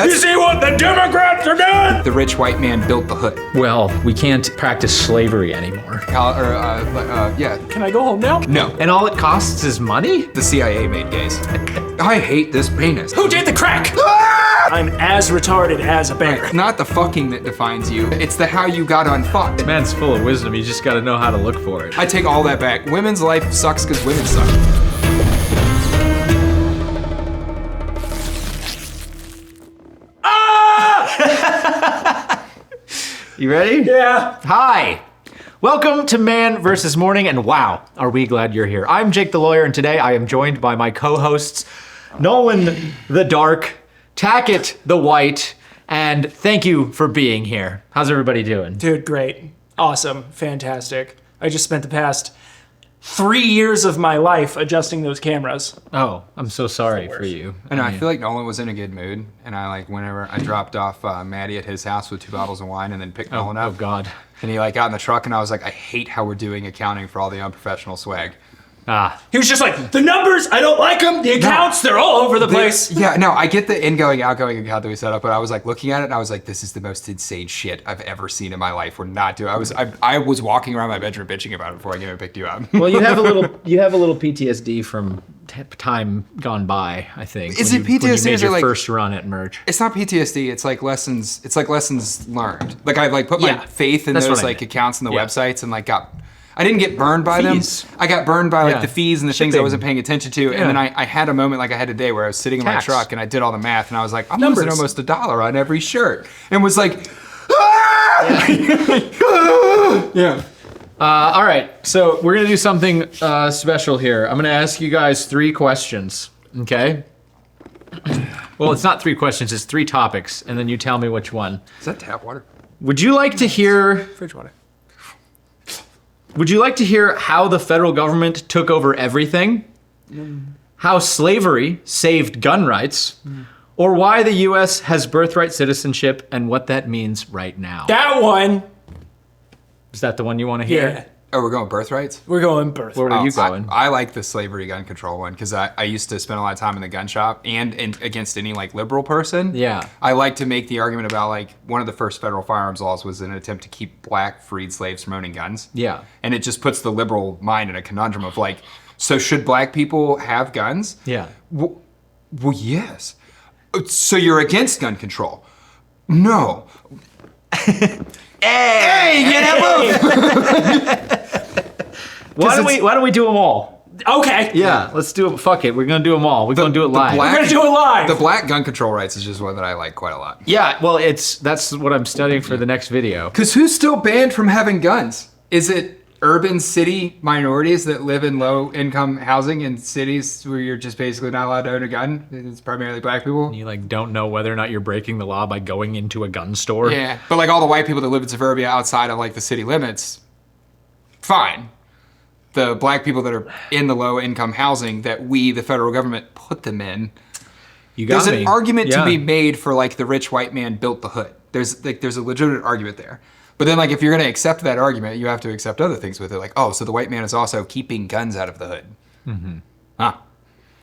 You see what the Democrats are doing? The rich white man built the hood. Well, we can't practice slavery anymore. Yeah. Can I go home now? No. And all it costs is money? The CIA made gays. I hate this penis. Who did the crack? I'm as retarded as a bear. Not the fucking that defines you. It's the how you got unfucked. Man's full of wisdom. You just gotta know how to look for it. I take all that back. Women's life sucks because women suck. You ready? Yeah. Hi. Welcome to Man vs. Morning, and wow, are we glad you're here. I'm Jake the Lawyer, and today I am joined by my co-hosts, Nolan the Dark, Tackett the White, and thank you for being here. How's everybody doing? Dude, great. Awesome. Fantastic. I just spent the past 3 years of my life adjusting those cameras. Oh, I'm so sorry for you. I know, I feel like Nolan was in a good mood, and whenever I dropped off Maddie at his house with 2 bottles of wine and then picked Nolan up. Oh God. And he got in the truck, and I was like, I hate how we're doing accounting for all the unprofessional swag. He was just like, the numbers, I don't like them. The accounts, they're all over the place. Yeah, no, I get the ingoing, outgoing account that we set up, but I was like looking at it and I was like, this is the most insane shit I've ever seen in my life. We're not doing. I was walking around my bedroom bitching about it before I came and picked you up. Well, you have a little PTSD from time gone by, I think. Is when it you, PTSD when you made or your like first run at merch? It's not PTSD. It's like lessons. It's like lessons learned. Like I put my faith in That's those what I meant. accounts and the websites and I didn't get burned by Fees. them. I got burned by the fees and the things I Shipping. wasn't paying attention to. And then I had a moment like I had today where I was sitting in my Tax. truck and I did all the math and I was like, I'm Numbers. losing almost $1 on every shirt. And was like, ah! Yeah. All right, so we're gonna do something special here. I'm gonna ask you guys 3 questions, okay? Well, it's not 3 questions, it's 3 topics, and then you tell me which one. Is that tap water? Would you like to hear Fridge water. how the federal government took over everything? How slavery saved gun rights? Or why the US has birthright citizenship and what that means right now? That one. Is that the one you want to hear? Yeah. Oh, we're going birthrights? We're going birth. Where are you going? I like the slavery gun control one because I used to spend a lot of time in the gun shop and against any liberal person. Yeah. I like to make the argument about one of the first federal firearms laws was an attempt to keep black freed slaves from owning guns. Yeah. And it just puts the liberal mind in a conundrum of so should black people have guns? Yeah. Well, yes. So you're against gun control? No. Hey, you know Why don't we do them all? Okay. Yeah, let's do it. Fuck it, we're gonna do them all. We're gonna do it live. We're gonna do it live. The black gun control rights is just one that I like quite a lot. Yeah, well, that's what I'm studying for the next video. Because who's still banned from having guns? Is it urban city minorities that live in low income housing in cities where you're just basically not allowed to own a gun? It's primarily black people. You don't know whether or not you're breaking the law by going into a gun store. Yeah, but all the white people that live in suburbia outside of the city limits, fine. The black people that are in the low income housing that we, the federal government, put them in. You got There's me. an argument Yeah. to be made for the rich white man built the hood. There's a legitimate argument there. But then if you're gonna accept that argument, you have to accept other things with it. So the white man is also keeping guns out of the hood. Mm-hmm. Huh.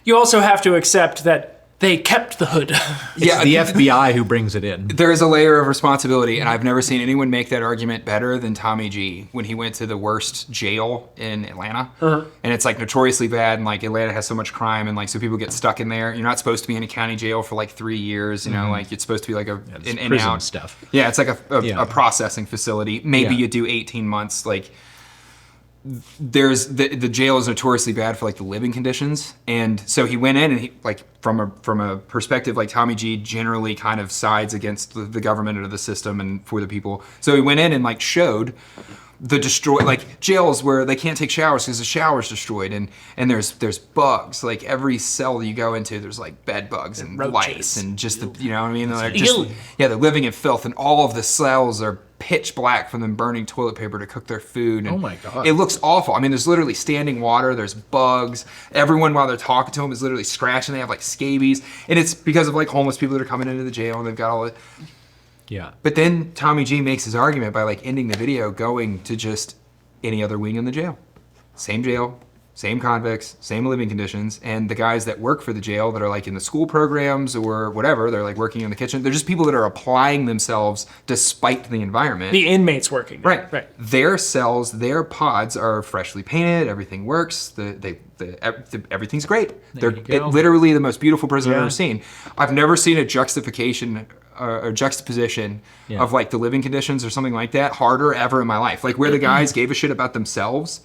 You also have to accept that they kept the hood. It's the FBI who brings it in. There is a layer of responsibility, and I've never seen anyone make that argument better than Tommy G when he went to the worst jail in Atlanta. And it's notoriously bad, and Atlanta has so much crime, and so people get stuck in there. You're not supposed to be in a county jail for 3 years, you know, it's supposed to be an in prison out stuff. Yeah, it's a processing facility. Maybe Yeah. you do 18 months. There's the jail is notoriously bad for the living conditions, and so he went in and he from a perspective Tommy G generally kind of sides against the government or the system and for the people. So he went in and showed the destroyed jails where they can't take showers because the shower's destroyed, and there's bugs every cell you go into there's bed bugs and roaches. lice and just they're living in filth, and all of the cells are pitch black from them burning toilet paper to cook their food. And oh my God. it looks awful. I mean, there's literally standing water, there's bugs. Everyone while they're talking to them is literally scratching. They have scabies, and it's because of homeless people that are coming into the jail and they've got all the. Yeah. But then Tommy G makes his argument by ending the video going to just any other wing in the jail. Same jail, same convicts, same living conditions, and the guys that work for the jail that are like in the school programs or whatever, they're like working in the kitchen. They're just people that are applying themselves despite the environment. The inmates working. Right. Right. Their cells, their pods are freshly painted. Everything works. Everything's great. They're literally the most beautiful prison I've ever seen. I've never seen a juxtaposition of like the living conditions or something like that harder ever in my life. Like where the guys gave a shit about themselves.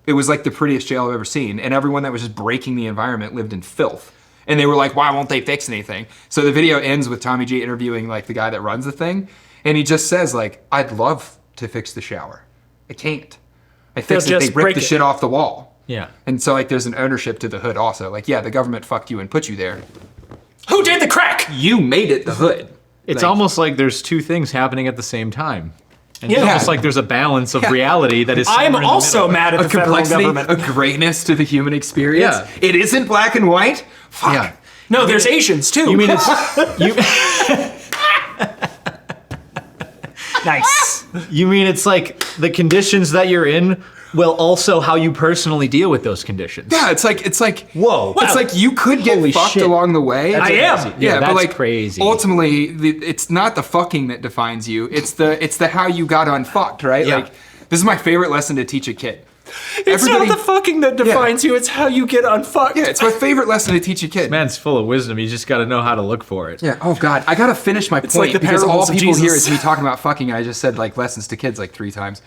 It was like the prettiest jail I've ever seen. And everyone that was just breaking the environment lived in filth. And they were like, why won't they fix anything? So the video ends with Tommy G interviewing like the guy that runs the thing. And he just says like, I'd love to fix the shower. I can't. I fix it, they rip the shit off the wall. Yeah. And so like there's an ownership to the hood also. Like, yeah, the government fucked you and put you there. Who did the crack? You made it the hood. It's almost like there's two things happening at the same time. And Yeah. it's almost like there's a balance of reality that is. I'm somewhere in the also middle. mad at the federal Complexity, government. a greatness to the human experience. Yeah. It isn't black and white. Fuck. Yeah. No, there's Asians too. You mean it's you? Nice. You mean it's like the conditions that you're in will also how you personally deal with those conditions. Yeah, it's like Whoa. It's like you could get Holy fucked shit. along the way. I am. crazy. Yeah, but that's like crazy. ultimately, it's not the fucking that defines you. It's the how you got unfucked, right? Yeah. Like this is my favorite lesson to teach a kid. It's not the fucking that defines you, it's how you get unfucked. Yeah, it's my favorite lesson to teach a kid. Man's full of wisdom. You just got to know how to look for it. Yeah. Oh God, I gotta finish my point like the because all parables of people hear Jesus. is me talking about fucking. And I just said like lessons to kids like 3 times.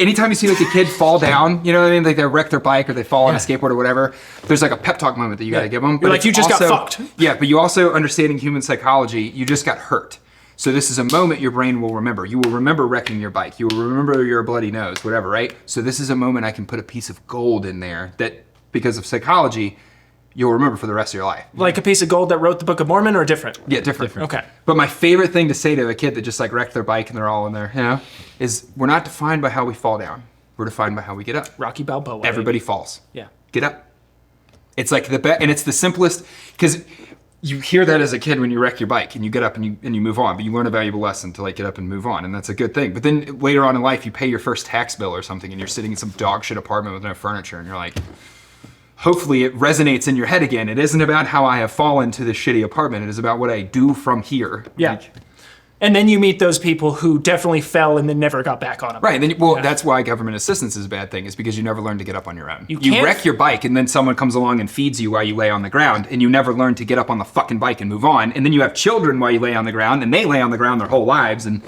Anytime you see like a kid fall down, you know what I mean? Like they wreck their bike or they fall on a skateboard or whatever. There's like a pep talk moment that you gotta give them. You're like, it's you just got fucked. Yeah, but you also understanding human psychology. You just got hurt. So this is a moment your brain will remember. You will remember wrecking your bike. You will remember your bloody nose, whatever, right? So this is a moment I can put a piece of gold in there that, because of psychology, you'll remember for the rest of your life. Like a piece of gold that wrote the Book of Mormon or different? Yeah, different. Okay. But my favorite thing to say to a kid that just like wrecked their bike and they're all in there, you know, is we're not defined by how we fall down. We're defined by how we get up. Rocky Balboa. Everybody falls. Yeah. Get up. It's like and it's the simplest, because you hear that as a kid when you wreck your bike and you get up and you move on, but you learn a valuable lesson to like get up and move on, and that's a good thing. But then later on in life, you pay your first tax bill or something and you're sitting in some dog shit apartment with no furniture and you're like, hopefully it resonates in your head again. It isn't about how I have fallen to this shitty apartment. It is about what I do from here. Yeah. And then you meet those people who definitely fell and then never got back on them. Right, and then that's why government assistance is a bad thing, is because you never learn to get up on your own. You can't- wreck your bike and then someone comes along and feeds you while you lay on the ground, and you never learn to get up on the fucking bike and move on. And then you have children while you lay on the ground, and they lay on the ground their whole lives, and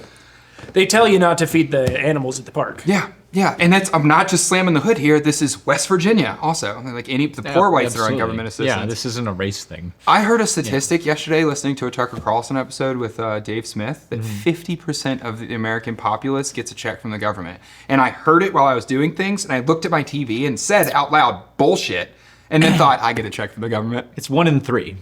They tell you not to feed the animals at the park. yeah. And I'm not just slamming the hood here. This is West Virginia also. Like the poor whites that are on Absolutely. government assistance. Yeah, this isn't a race thing. I heard a statistic yesterday listening to a Tucker Carlson episode with Dave Smith that 50% of the American populace gets a check from the government. And I heard it while I was doing things, and I looked at my TV and said out loud, bullshit, and then thought, I get a check from the government. It's 1 in 3.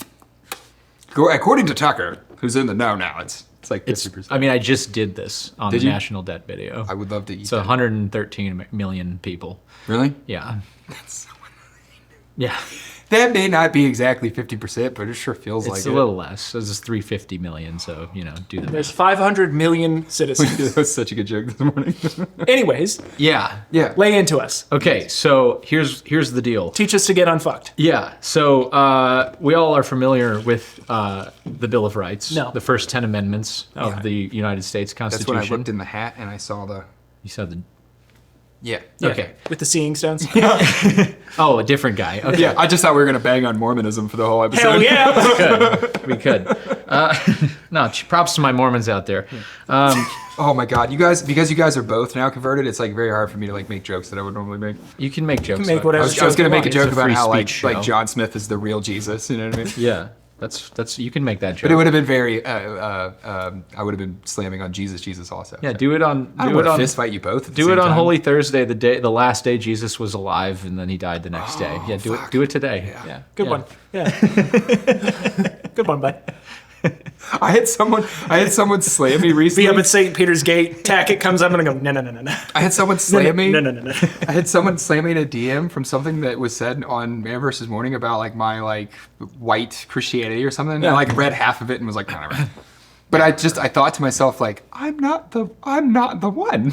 According to Tucker, who's in the know now, it's like 50%. I mean, I just did this on Did the you? national debt video. I would love to eat So that. 113 million people. Really? Yeah. That's so Yeah. That may not be exactly 50%, but it sure feels It's like a it. little less. This is 350 million, so, do the There's math. 500 million citizens. That was such a good joke this morning. Anyways, Yeah. Yeah. lay into us. Okay, so here's the deal. Teach us to get unfucked. Yeah, so we all are familiar with the Bill of Rights, No. the first 10 amendments of the United States That's Constitution. when I looked in the hat and I saw the... You saw the... Yeah. Okay. With the seeing stones. Oh, a different guy. Okay. Yeah, I just thought we were going to bang on Mormonism for the whole episode. Hell yeah! We could. No, props to my Mormons out there. Oh my God, you guys, because you guys are both now converted, it's like very hard for me to like make jokes that I would normally make. You can make jokes. make about whatever it. I was going to make a It's joke a about free how like speech like show. John Smith is the real Jesus. You know what I mean? Yeah, that's you can make that joke. But it would have been very. I would have been slamming on Jesus also. Yeah, do it on. I don't do want it to on. fist fight you both. At the Do same it on time. Holy Thursday, the last day Jesus was alive, and then he died the next day. Yeah, do it today. Yeah, good Yeah. one. Yeah. Good one, bud. I had someone slam me Be recently. up at St. Peter's Gate, Tackett comes up and I go, no. I had someone slam me. No. I had someone slam me in a DM from something that was said on Man vs. Morning about like my like white Christianity or something. And I like read half of it and was like, whatever. But I thought to myself, like, I'm not the one.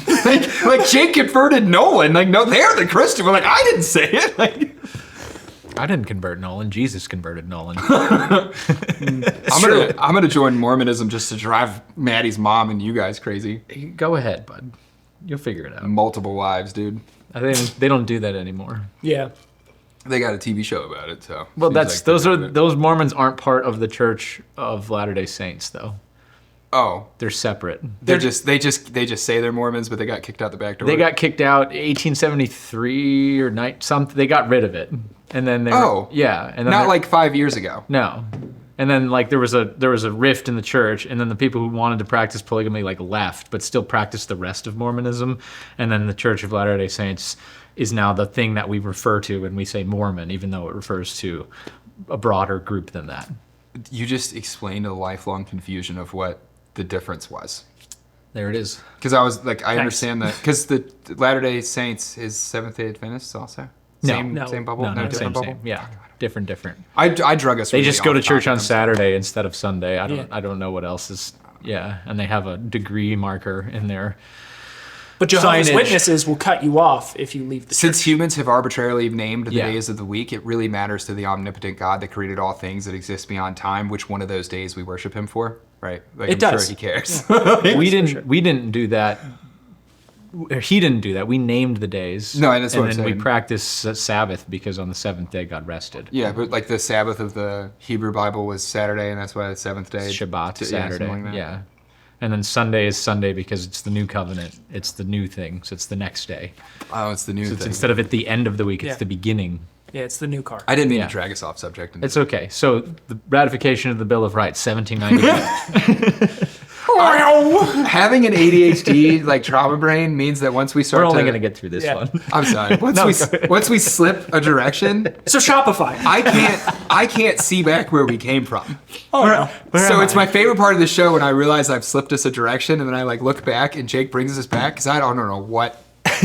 like Jake converted Nolan. Like, no, they're the Christian. But like, I didn't say it. Like, I didn't convert Nolan. Jesus converted Nolan. I'm gonna join Mormonism just to drive Maddie's mom and you guys crazy. Go ahead, bud. You'll figure it out. Multiple wives, dude. I think they don't do that anymore. Yeah. They got a TV show about it, so. Well, seems like those Mormons aren't part of the Church of Latter-day Saints, though. Oh, They're separate. they just say they're Mormons, but they got kicked out the back door. They got kicked out 1873 or something. They got rid of it, and then they and then not like 5 years ago. no, and then like there was a rift in the church, and then the people who wanted to practice polygamy like left, but still practiced the rest of Mormonism, and then the Church of Latter-day Saints is now the thing that we refer to when we say Mormon, even though it refers to a broader group than that. You just explained a lifelong confusion of what the difference was. There it is. Because I was like, I understand that. Because the Latter-day Saints is Seventh-day Adventists also? Same bubble? No, different same, bubble? same. Yeah, different. I drug us They really just go to off church on topic. Saturday instead of Sunday. I don't know what else is. Yeah, and they have a degree marker in there. But Jehovah's Signage. Witnesses will cut you off if you leave the Since church. humans have arbitrarily named the Yeah. days of the week, it really matters to the omnipotent God that created all things that exist beyond time, which one of those days we worship him for, right? Like, It I'm does. sure he cares. We didn't do that. He didn't do that. We named the days. No, that's what I'm and then we saying. practiced Sabbath because on the seventh day God rested. Yeah, but like the Sabbath of the Hebrew Bible was Saturday, and that's why the seventh day. Shabbat, Yeah, Saturday. something like that. Yeah. And then Sunday is Sunday because it's the new covenant. It's the new thing. So it's the next day. Oh, it's the new So it's thing. instead of at the end of the week, it's Yeah. the beginning. Yeah, it's the new car. I didn't mean Yeah. to drag us off subject. It's okay. So the ratification of the Bill of Rights, 1798. Having an ADHD like trauma brain means that once we start We're only to, going to get through this Yeah. one. I'm sorry. Once we slip a direction, So Shopify. I can't see back where we came from. Oh, no. So it's my favorite part of the show when I realize I've slipped us a direction, and then I like look back and Jake brings us back because I don't know what.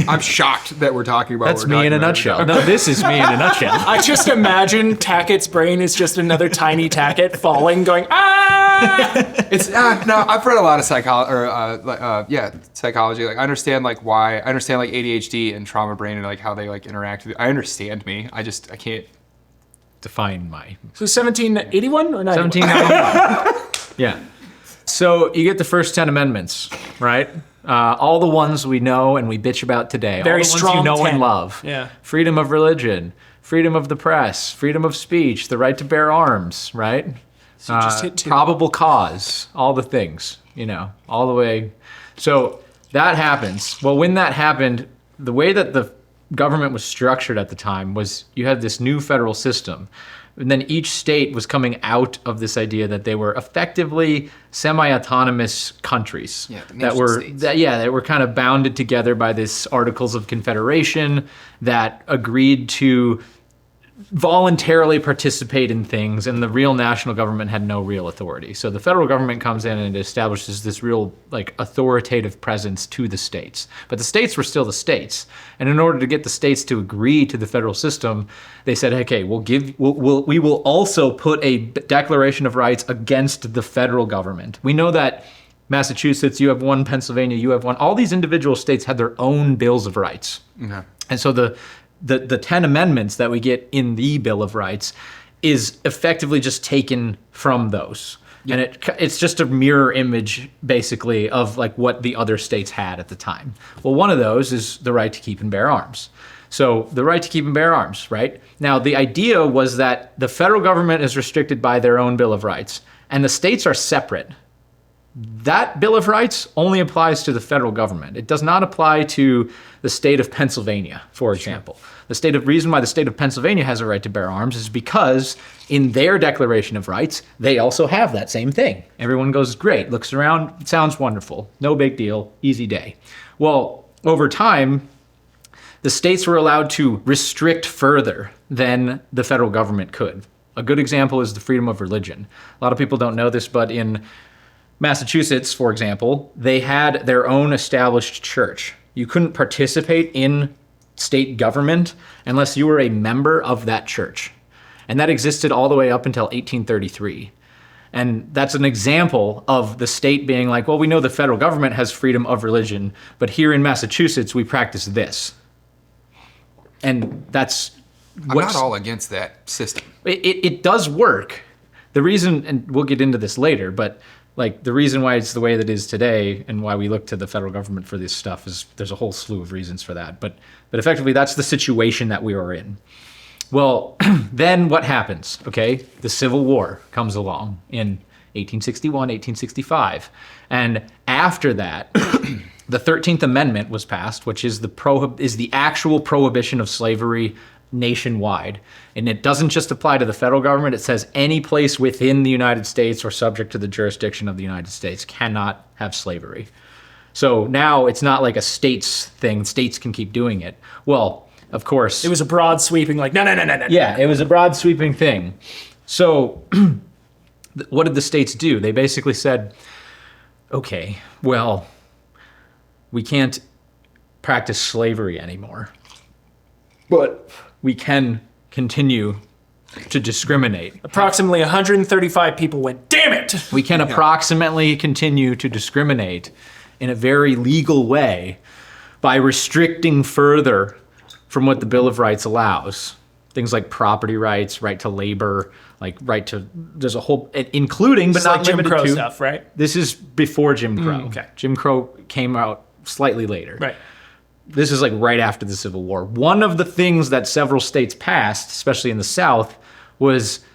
I'm shocked that we're talking about. That's what we're me in a talking about. nutshell. No, this is me in a nutshell. I just imagine Tackett's brain is just another tiny Tackett falling, going, ah! It's no. I've read a lot of psychology. Like I understand like why. I understand like ADHD and trauma brain and like how they like interact. I understand me. I can't. Define my So 1781 or 91? 1791. Yeah. So you get the first 10 amendments, right? All the ones we know and we bitch about today. Very all the ones strong you know 10. and love. Yeah. Freedom of religion, freedom of the press, freedom of speech, the right to bear arms, right? So just hit 2. Probable cause, all the things, all the way. So that happens. Well, when that happened, the way that the government was structured at the time was you had this new federal system. And then each state was coming out of this idea that they were effectively semi-autonomous countries Yeah, the that nation were states. that were kind of bounded together by this Articles of Confederation that agreed to voluntarily participate in things, and the real national government had no real authority. So the federal government comes in and establishes this real authoritative presence to the states. But the states were still the states. And in order to get the states to agree to the federal system, they said, okay, we will also put a Declaration of Rights against the federal government. We know that Massachusetts, you have one, Pennsylvania, you have one. All these individual states had their own bills of rights. Okay. And so the 10 amendments that we get in the Bill of Rights is effectively just taken from those. And it's just a mirror image, basically, of what the other states had at the time. Well, one of those is the right to keep and bear arms. So the right to keep and bear arms, right? Now, the idea was that the federal government is restricted by their own Bill of Rights, and the states are separate. That Bill of Rights only applies to the federal government. It does not apply to the state of Pennsylvania, for example. The reason why the state of Pennsylvania has a right to bear arms is because in their Declaration of Rights, they also have that same thing. Everyone goes, great, looks around, sounds wonderful, no big deal, easy day. Well, over time, the states were allowed to restrict further than the federal government could. A good example is the freedom of religion. A lot of people don't know this, but in Massachusetts, for example, they had their own established church. You couldn't participate in state government unless you were a member of that church. And that existed all the way up until 1833. And that's an example of the state being like, well, we know the federal government has freedom of religion, but here in Massachusetts, we practice this. And that's I'm not all against that system. it does work. The reason, and we'll get into this later, but like the reason why it's the way that it is today and why we look to the federal government for this stuff is there's a whole slew of reasons for that. But effectively, that's the situation that we are in. Well, then what happens? Okay, the Civil War comes along in 1861, 1865. And after that, the 13th Amendment was passed, which is the actual prohibition of slavery nationwide. And it doesn't just apply to the federal government. It says any place within the United States or subject to the jurisdiction of the United States cannot have slavery. So now it's not like a states thing. States can keep doing it. Well, of course. It was a broad sweeping, like, no. Yeah, it was a broad sweeping thing. So what did the states do? They basically said, okay, well, we can't practice slavery anymore, but we can continue to discriminate. Approximately 135 people went, damn it! We can approximately continue to discriminate in a very legal way by restricting further from what the Bill of Rights allows. Things like property rights, right to labor, like right to, there's a whole, including but It's not like Jim limited Crow to. stuff, right? This is before Jim Crow. Okay. Jim Crow came out slightly later. Right. This is like right after the Civil War. One of the things that several states passed, especially in the South, was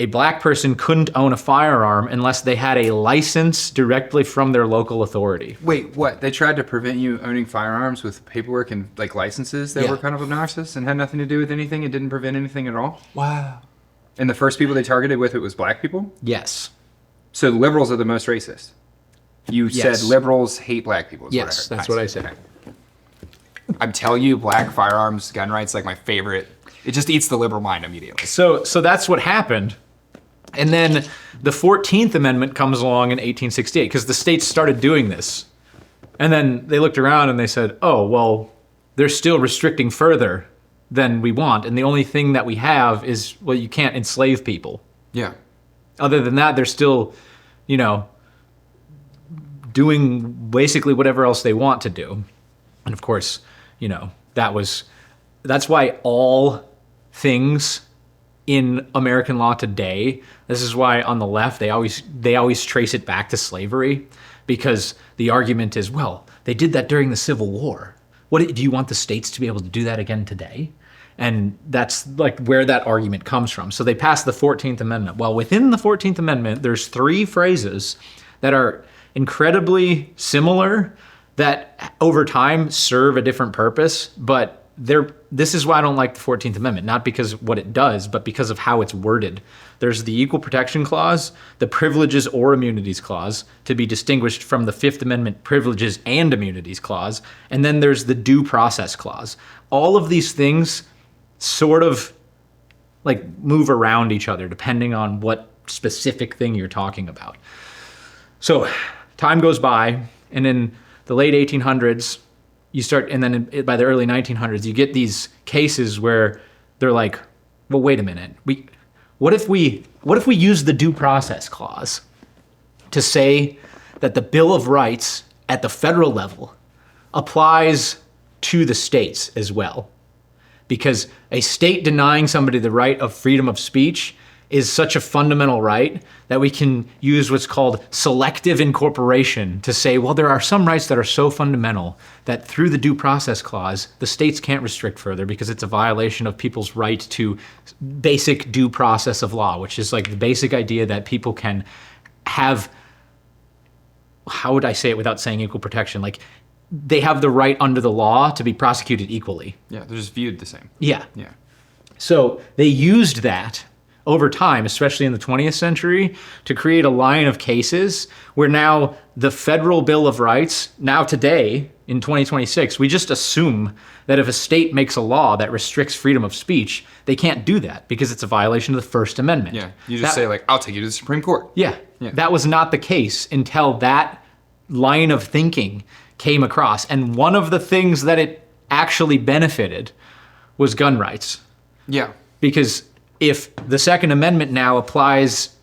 a black person couldn't own a firearm unless they had a license directly from their local authority. Wait, what? They tried to prevent you owning firearms with paperwork and like licenses that Yeah. were kind of obnoxious and had nothing to do with anything. It didn't prevent anything at all. Wow. And the first people they targeted with it was black people. Yes. So liberals are the most racist. You Yes. said liberals hate black people. Is Yes, what I heard. that's Nice. what I said. Okay. I'm telling you, black firearms, gun rights, like my favorite. It just eats the liberal mind immediately. So that's what happened. And then the 14th Amendment comes along in 1868 because the states started doing this. And then they looked around and they said, oh, well, they're still restricting further than we want. And the only thing that we have is, well, you can't enslave people. Yeah. Other than that, they're still, doing basically whatever else they want to do. And of course, that's why all things in American law today, this is why on the left, they always trace it back to slavery, because the argument is, well, they did that during the Civil War. What do you want the states to be able to do that again today? And that's like where that argument comes from. So they passed the 14th Amendment. Well, within the 14th Amendment, there's 3 phrases that are incredibly similar that over time serve a different purpose, but this is why I don't like the 14th Amendment, not because of what it does, but because of how it's worded. There's the Equal Protection Clause, the Privileges or Immunities Clause, to be distinguished from the 5th Amendment Privileges and Immunities Clause, and then there's the Due Process Clause. All of these things sort of like move around each other depending on what specific thing you're talking about. So time goes by, and in the late 1800s, you start, and then by the early 1900s, you get these cases where they're like, well, wait a minute. What if we use the Due Process Clause to say that the Bill of Rights at the federal level applies to the states as well? Because a state denying somebody the right of freedom of speech is such a fundamental right that we can use what's called selective incorporation to say, well, there are some rights that are so fundamental that through the Due Process Clause, the states can't restrict further because it's a violation of people's right to basic due process of law, which is like the basic idea that people can have, how would I say it without saying equal protection? Like they have the right under the law to be prosecuted equally. Yeah, they're just viewed the same. Yeah. Yeah. So they used that over time, especially in the 20th century, to create a line of cases where now the federal Bill of Rights, now today, in 2026, we just assume that if a state makes a law that restricts freedom of speech, they can't do that because it's a violation of the First Amendment. Yeah. You just say like, I'll take you to the Supreme Court. Yeah. That was not the case until that line of thinking came across. And one of the things that it actually benefited was gun rights. Yeah. Because if the Second Amendment now applies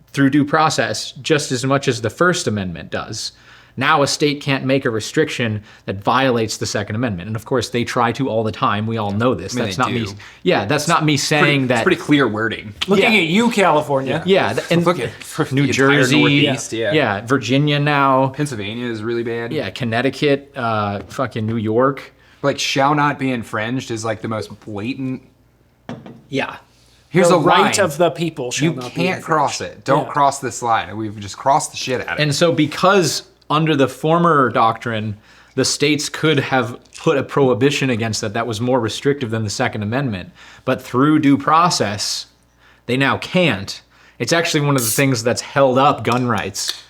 through due process just as much as the First Amendment does. Now a state can't make a restriction that violates the Second Amendment. And of course they try to all the time. We all know this. I mean, That's they not do. me. Yeah, that's not me saying that. It's pretty clear wording. Looking Yeah. at you, California. Yeah, and Look at New the entire Jersey, Northeast, yeah. yeah, Virginia now, Pennsylvania is really bad. yeah, Connecticut, fucking New York. Like, shall not be infringed is like the most blatant. Yeah. Here's The a line. right of the people shall You not be can't infringed. cross it. Don't Yeah. cross this line. We've just crossed the shit out of it. And so because under the former doctrine, the states could have put a prohibition against that was more restrictive than the Second Amendment, but through due process, they now can't. It's actually one of the things that's held up gun rights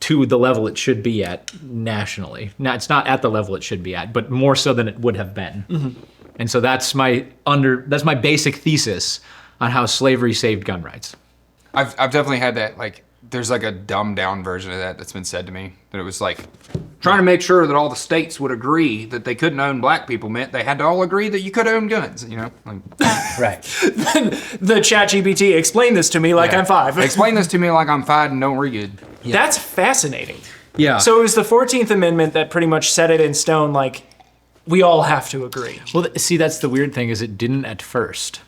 to the level it should be at nationally. Now, it's not at the level it should be at, but more so than it would have been. Mm-hmm. And so that's my basic thesis on how slavery saved gun rights. I've definitely had that, like, there's like a dumbed down version of that that's been said to me. That it was like, trying to make sure that all the states would agree that they couldn't own black people meant they had to all agree that you could own guns, you know? Like, Right. The ChatGPT, explain this to me like yeah. I'm 5. Explain this to me like I'm 5 and don't read good. That's fascinating. Yeah. So it was the 14th Amendment that pretty much set it in stone, like, we all have to agree. Well, see, that's the weird thing is it didn't at first.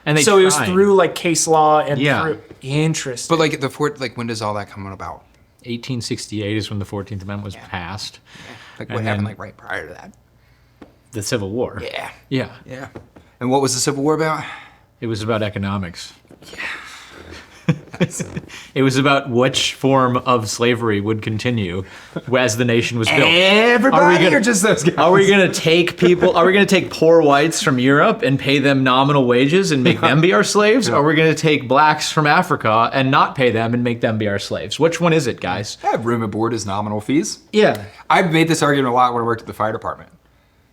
And they So it was tried. through, like, case law and Yeah. through... Interesting. But like when does all that come about? 1868 is when the 14th Amendment was passed. Like And what happened then- like right prior to that? The Civil War. Yeah. Yeah. Yeah. And what was the Civil War about? It was about economics. It was about which form of slavery would continue as the nation was built. Everybody gonna- or just those guys? Are we going to take people, are we going to take poor whites from Europe and pay them nominal wages and make them be our slaves? Or are we going to take blacks from Africa and not pay them and make them be our slaves? Which one is it, guys? I have room and board as nominal fees. Yeah. I've made this argument a lot when I worked at the fire department.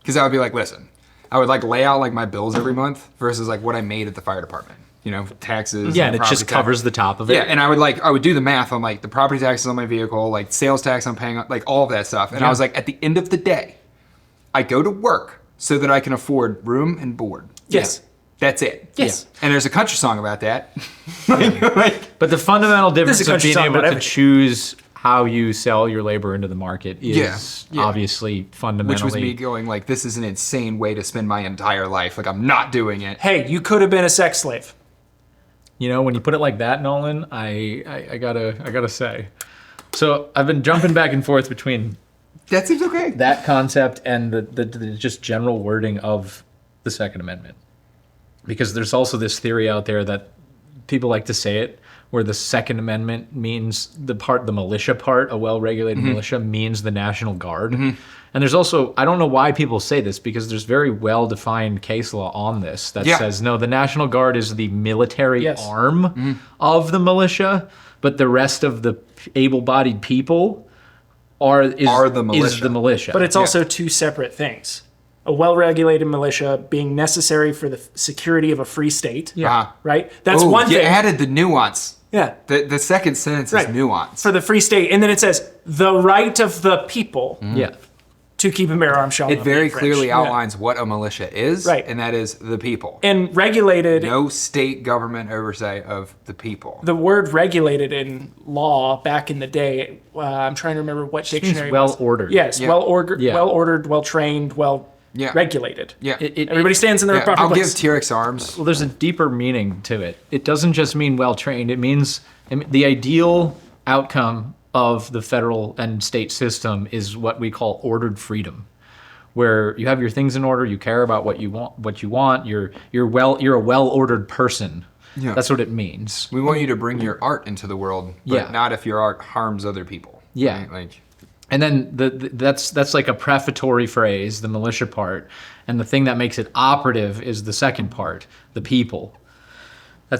Because I would be like, listen, I would like lay out like my bills every month versus like what I made at the fire department. You know, taxes. Yeah, and it property just tax. covers the top of it. Yeah, and I would do the math on like the property taxes on my vehicle, like sales tax I'm paying, like all of that stuff. And I was like, at the end of the day, I go to work so that I can afford room and board. Yes. That's it. Yes. And there's a country song about that. Like, But the fundamental difference a of country being song able about to everything. choose how you sell your labor into the market is Yeah. obviously fundamentally. which was me going like, this is an insane way to spend my entire life. Like I'm not doing it. Hey, you could have been a sex slave. You know, when you put it like that, Nolan, I gotta say. So I've been jumping back and forth between That seems okay. that concept and the just general wording of the Second Amendment, because there's also this theory out there that people like to say it, where the Second Amendment means the militia part, a well-regulated militia means the National Guard. And there's also, I don't know why people say this, because there's very well-defined case law on this that says, no, the National Guard is the military Yes. arm of the militia, but the rest of the able-bodied people is the militia. Is the militia. But it's also two separate things. A well-regulated militia being necessary for the security of a free state. Yeah. Right? That's Ooh, one you thing. added the nuance. Yeah. The second sentence Right. is nuance. For the free state. And then it says, the right of the people yeah. to keep and bear arms shall It not be very infringed. clearly Yeah. outlines what a militia is, Right. and that is the people. And regulated, No state government oversight of the people. the word regulated in law back in the day, I'm trying to remember what dictionary it was. well-ordered. Yes, Yeah. well-ordered, Yeah. well-ordered, well-trained, Yeah. regulated. Yeah. Everybody stands in their proper I'll give place. T-Rex arms. Well, there's a deeper meaning to it. It doesn't just mean well-trained. It means the ideal outcome of the federal and state system is what we call ordered freedom, where you have your things in order, you care about what you want, you're a well-ordered person. Yeah. That's what it means. We want you to bring your art into the world, but Yeah. not if your art harms other people. Yeah. Right? Like, And then that's like a prefatory phrase, the militia part, and the thing that makes it operative is the second part, the people.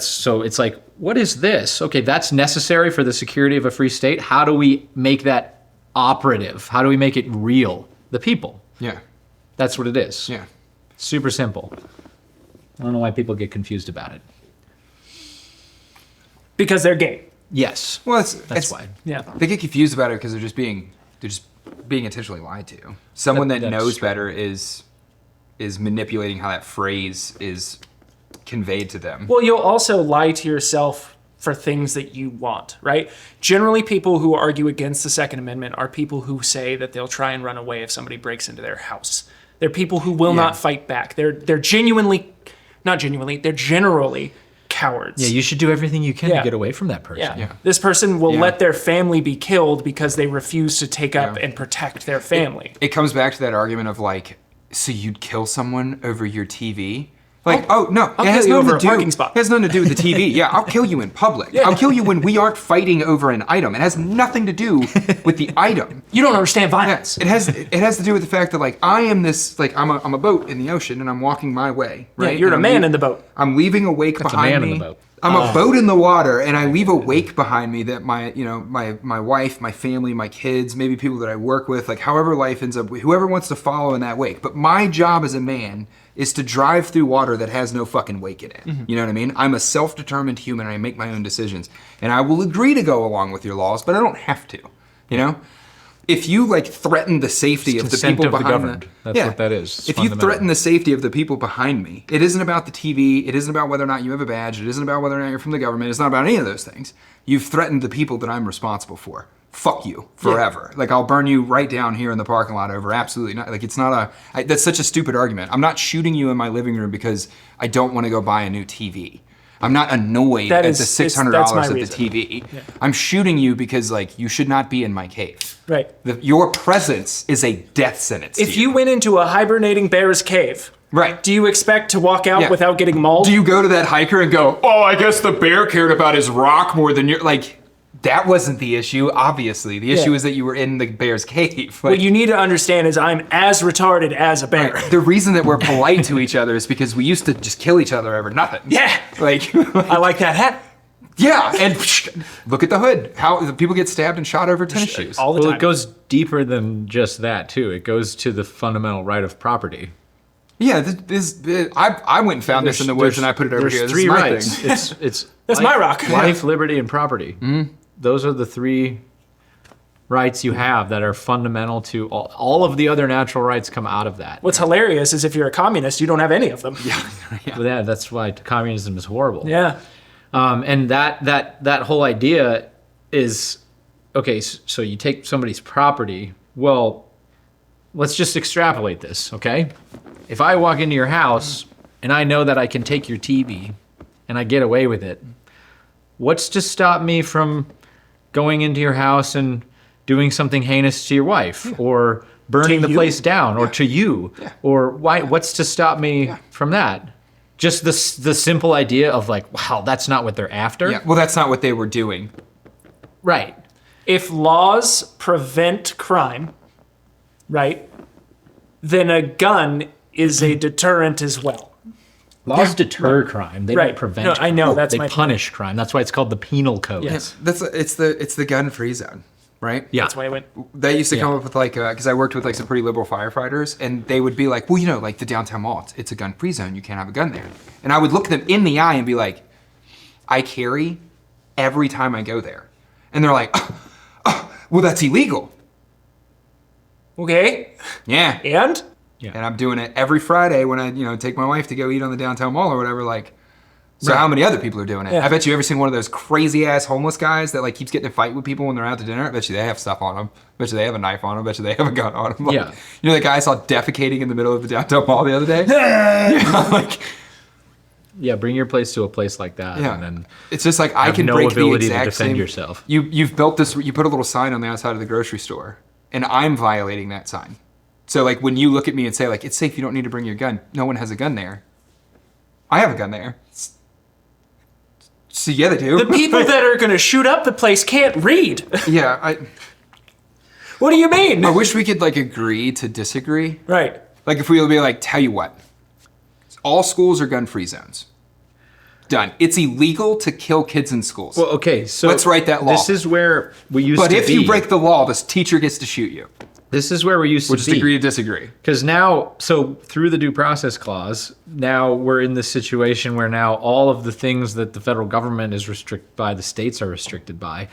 So it's like, what is this? Okay, that's necessary for the security of a free state. How do we make that operative? How do we make it real? The people. yeah. That's what it is. Yeah. Super simple. I don't know why people get confused about it. Because they're gay. Yes. Well, That's why. Yeah. They get confused about it because they're just being intentionally lied to. Someone that That's knows true. better is manipulating how that phrase is conveyed to them. Well, you'll also lie to yourself for things that you want, right? Generally, people who argue against the Second Amendment are people who say that they'll try and run away if somebody breaks into their house. They're people who will not fight back. They're generally cowards. Yeah, you should do everything you can to get away from that person. Yeah. This person will let their family be killed because they refuse to take up and protect their family. It comes back to that argument of like, so you'd kill someone over your TV? Like, no, it has nothing to do. It has nothing to do with the TV. Yeah, I'll kill you in public. I'll kill you when we aren't fighting over an item. It has nothing to do with the item. You don't understand violence. It has to do with the fact that like I am this like I'm a boat in the ocean and I'm walking my way. Right? Yeah, you're a man in the boat. I'm leaving a wake behind me. In the boat. I'm a boat in the water, and I leave a wake behind me that my wife, my family, my kids, maybe people that I work with, like however life ends up, whoever wants to follow in that wake. But my job as a man is to drive through water that has no fucking wake in it. You know what I mean? I'm a self-determined human, and I make my own decisions. And I will agree to go along with your laws, but I don't have to, you know? If you like threaten the safety of the people behind me, that's what that is. It's if you threaten the safety of the people behind me, it isn't about the TV. It isn't about whether or not you have a badge. It isn't about whether or not you're from the government. It's not about any of those things. You've threatened the people that I'm responsible for. Fuck you forever. Like I'll burn you right down here in the parking lot over absolutely not. Like it's not that's such a stupid argument. I'm not shooting you in my living room because I don't want to go buy a new TV. I'm not annoyed at the $600 of the TV. Yeah. I'm shooting you because like you should not be in my cave. Right. Your presence is a death sentence. If you went into a hibernating bear's cave, right? Do you expect to walk out without getting mauled? Do you go to that hiker and go, "Oh, I guess the bear cared about his rock more than your like"? That wasn't the issue, obviously. The issue is that you were in the bear's cave. Like, what you need to understand is I'm as retarded as a bear. Right. The reason that we're polite to each other is because we used to just kill each other over nothing. Yeah. Like I like that hat. Yeah, and look at the hood. How the people get stabbed and shot over tennis shoes. All the time. Well, it goes deeper than just that, too. It goes to the fundamental right of property. Yeah, I went and found this in the woods and I put it over here. There's three rights. It's That's my rock. Life, liberty, and property. Mm-hmm. Those are the three rights you have that are fundamental to all of the other natural rights come out of that. What's hilarious is if you're a communist, you don't have any of them. Yeah, that's why communism is horrible. Yeah. And that whole idea is, okay, so you take somebody's property. Well, let's just extrapolate this, okay? If I walk into your house and I know that I can take your TV and I get away with it, what's to stop me from going into your house and doing something heinous to your wife or burning the place down or to you? Or what's to stop me from that? Just the simple idea of like, wow, that's not what they're after. Yeah, well, that's not what they were doing. Right. If laws prevent crime, right, then a gun is a deterrent as well. Laws deter crime. They don't prevent crime. I know, that's they punish crime. That's why it's called the penal code. Yes. It's the gun-free zone, right? Yeah. That's why I went. They used to come up with like, because I worked with like some pretty liberal firefighters, and they would be like, well, you know, like the downtown mall, it's a gun-free zone. You can't have a gun there. And I would look them in the eye and be like, I carry every time I go there. And they're like, well, that's illegal. Okay. Yeah. And? Yeah. And I'm doing it every Friday when I, take my wife to go eat on the downtown mall or whatever. Like, so how many other people are doing it? Yeah. I bet you ever seen one of those crazy ass homeless guys that like keeps getting in a fight with people when they're out to dinner. I bet you they have stuff on them. I bet you they have a knife on them. I bet you they have a gun on them. Like, yeah. You know the guy I saw defecating in the middle of the downtown mall the other day? Yeah, yeah, bring your place to a place like that. Yeah. And then it's just like I can break the exact to defend same. Yourself. You've built this. You put a little sign on the outside of the grocery store, and I'm violating that sign. So like when you look at me and say like it's safe, you don't need to bring your gun. No one has a gun there. I have a gun there. So yeah, they do. The people that are going to shoot up the place can't read. Yeah, What do you mean? I wish we could like agree to disagree. Right. Like if we would be like, tell you what, all schools are gun-free zones. Done. It's illegal to kill kids in schools. Well, okay, so let's write that law. This is where we used to be. But if you break the law, this teacher gets to shoot you. This is where we used to be. We'll just agree to disagree. Because now, so through the due process clause, now we're in this situation where now all of the things that the federal government is restricted by, the states are restricted by.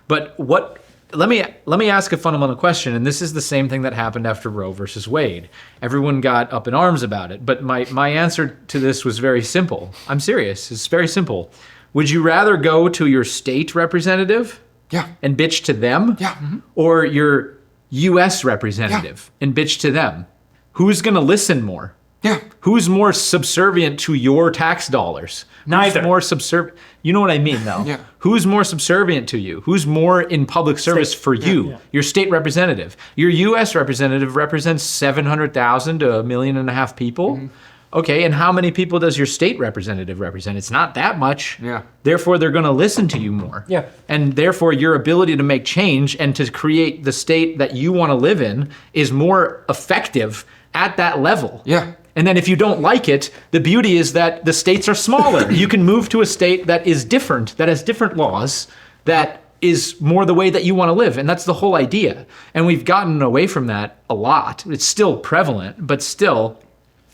But let me ask a fundamental question, and this is the same thing that happened after Roe versus Wade. Everyone got up in arms about it, but my answer to this was very simple. I'm serious. It's very simple. Would you rather go to your state representative Yeah. and bitch to them? Yeah. Mhm. Or your U.S. representative and bitch to them? Who's going to listen more? Yeah. Who's more subservient to your tax dollars? Neither. Who's more subservient? You know what I mean, though. Yeah. Who's more subservient to you? Who's more in public service for you? Yeah. Your state representative. Your U.S. representative represents 700,000 to 1.5 million people. Mm-hmm. Okay, and how many people does your state representative represent? It's not that much. Yeah. Therefore, they're going to listen to you more. Yeah. And therefore, your ability to make change and to create the state that you want to live in is more effective at that level. Yeah. And then if you don't like it, the beauty is that the states are smaller. You can move to a state that is different, that has different laws, that is more the way that you want to live. And that's the whole idea. And we've gotten away from that a lot. It's still prevalent, but still,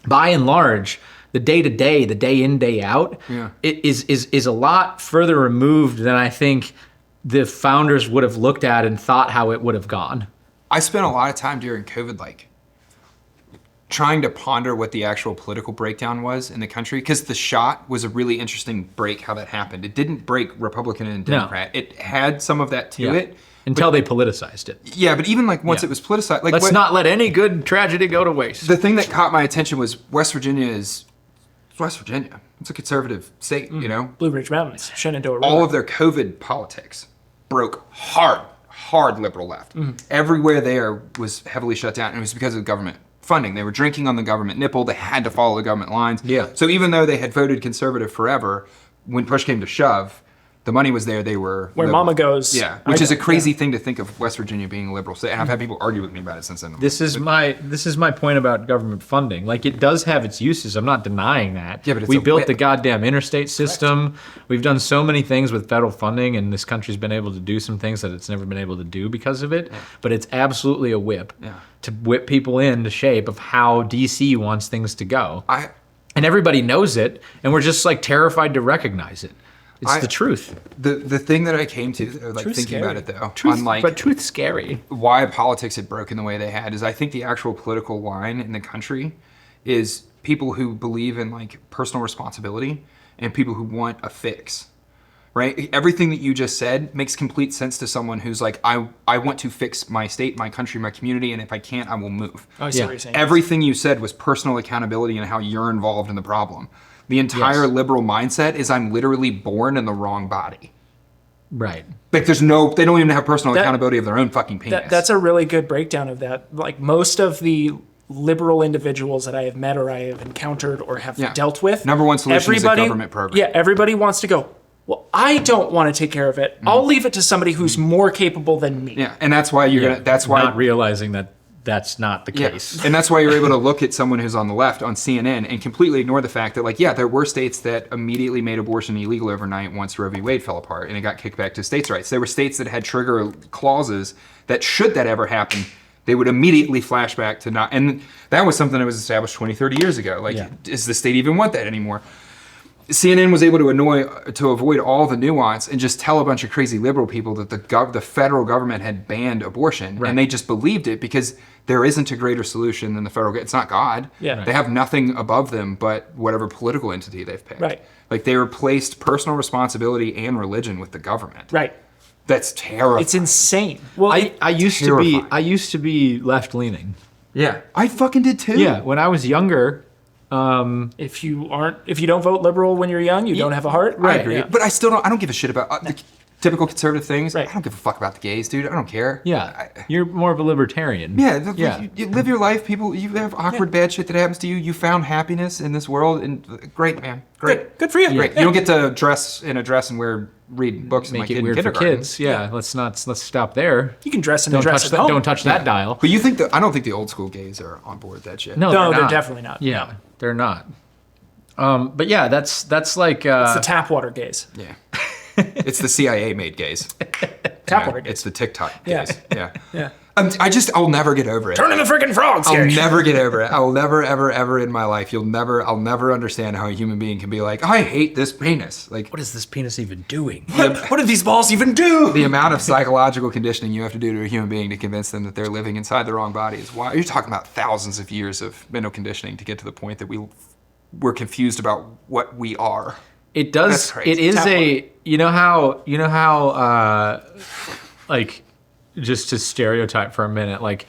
by and large, the day-to-day, the day in, day out, it is a lot further removed than I think the founders would have looked at and thought how it would have gone. I spent a lot of time during COVID, trying to ponder what the actual political breakdown was in the country, because the shot was a really interesting break how that happened. It didn't break Republican and Democrat. It had some of that to it. Until they politicized it. Yeah, but even once it was politicized, Let's not let any good tragedy go to waste. The thing that caught my attention was West Virginia. It's a conservative state, you know? Blue Ridge Mountains, Shenandoah River. All of their COVID politics broke hard liberal left. Everywhere there was heavily shut down, and it was because of government funding. They were drinking on the government nipple. They had to follow the government lines. Yeah. So even though they had voted conservative forever, when push came to shove, the money was there. They were Where liberal. mama goes. Yeah, which is a crazy thing to think of West Virginia being a liberal state. And I've had people argue with me about it since then. This is my point about government funding. It does have its uses. I'm not denying that. Yeah, but it's we a built whip. the goddamn interstate system. We've done so many things with federal funding, and this country's been able to do some things that it's never been able to do because of it. But it's absolutely a whip to whip people into shape of how DC wants things to go. And everybody knows it, and we're just terrified to recognize it. It's the truth. The thing that I came to, Truth's thinking scary. about it though, But truth's scary. why politics had broken the way they had, is I think the actual political line in the country is people who believe in personal responsibility and people who want a fix. Right? Everything that you just said makes complete sense to someone who's I want to fix my state, my country, my community, and if I can't, I will move. Oh, I see what you're saying. Everything you said was personal accountability and how you're involved in the problem. The entire liberal mindset is I'm literally born in the wrong body. Right. They don't even have personal accountability of their own fucking penis. That's a really good breakdown of that. Most of the liberal individuals that I have met or I have encountered or have dealt with. Number one solution is a government program. Yeah, everybody wants to go, well, I don't want to take care of it. I'll leave it to somebody who's more capable than me. Yeah, and that's why Not realizing that that's not the case. And that's why you're able to look at someone who's on the left on CNN and completely ignore the fact that there were states that immediately made abortion illegal overnight once Roe v. Wade fell apart and it got kicked back to states' rights. There were states that had trigger clauses that should that ever happen, they would immediately flash back to not, and that was something that was established 20, 30 years ago. Does the state even want that anymore? CNN was able to avoid all the nuance and just tell a bunch of crazy liberal people that the federal government had banned abortion, and they just believed it because there isn't a greater solution than the federal. It's not God. Yeah. They have nothing above them but whatever political entity they've picked. Right. They replaced personal responsibility and religion with the government. Right. That's terrible. It's insane. Well, I used to be left leaning. Yeah, I fucking did too. Yeah, when I was younger. if you don't vote liberal when you're young, you don't have a heart. I agree. Yeah. But I don't give a shit about the typical conservative things. Right. I don't give a fuck about the gays, dude. I don't care. Yeah, you're more of a libertarian. Yeah. You live your life, people. You have awkward, bad shit that happens to you. You found happiness in this world, and great, man. Great. Good for you. Great. You don't get to dress in a dress and read books Make like it in weird for kindergarten. kids. Yeah, let's stop there. You can dress in a dress at home. Don't touch that dial. But I don't think the old school gays are on board with that shit. No, No, they're they're not. definitely not. Yeah, they're not. But yeah, that's like It's the tap water gays. Yeah. It's the CIA made gays. Tap water gays. It's the TikTok Yeah. gays. Yeah. Yeah. I'll never get over it. Turn in the freaking frogs, I'll Gary. never get over it. I will never, ever, ever in my life. I'll never understand how a human being can be like, I hate this penis. what is this penis even doing? What do these balls even do? The amount of psychological conditioning you have to do to a human being to convince them that they're living inside the wrong body is why. You're talking about thousands of years of mental conditioning to get to the point that we're confused about what we are. it does. That's crazy. It is Tap you know how like, just to stereotype for a minute, like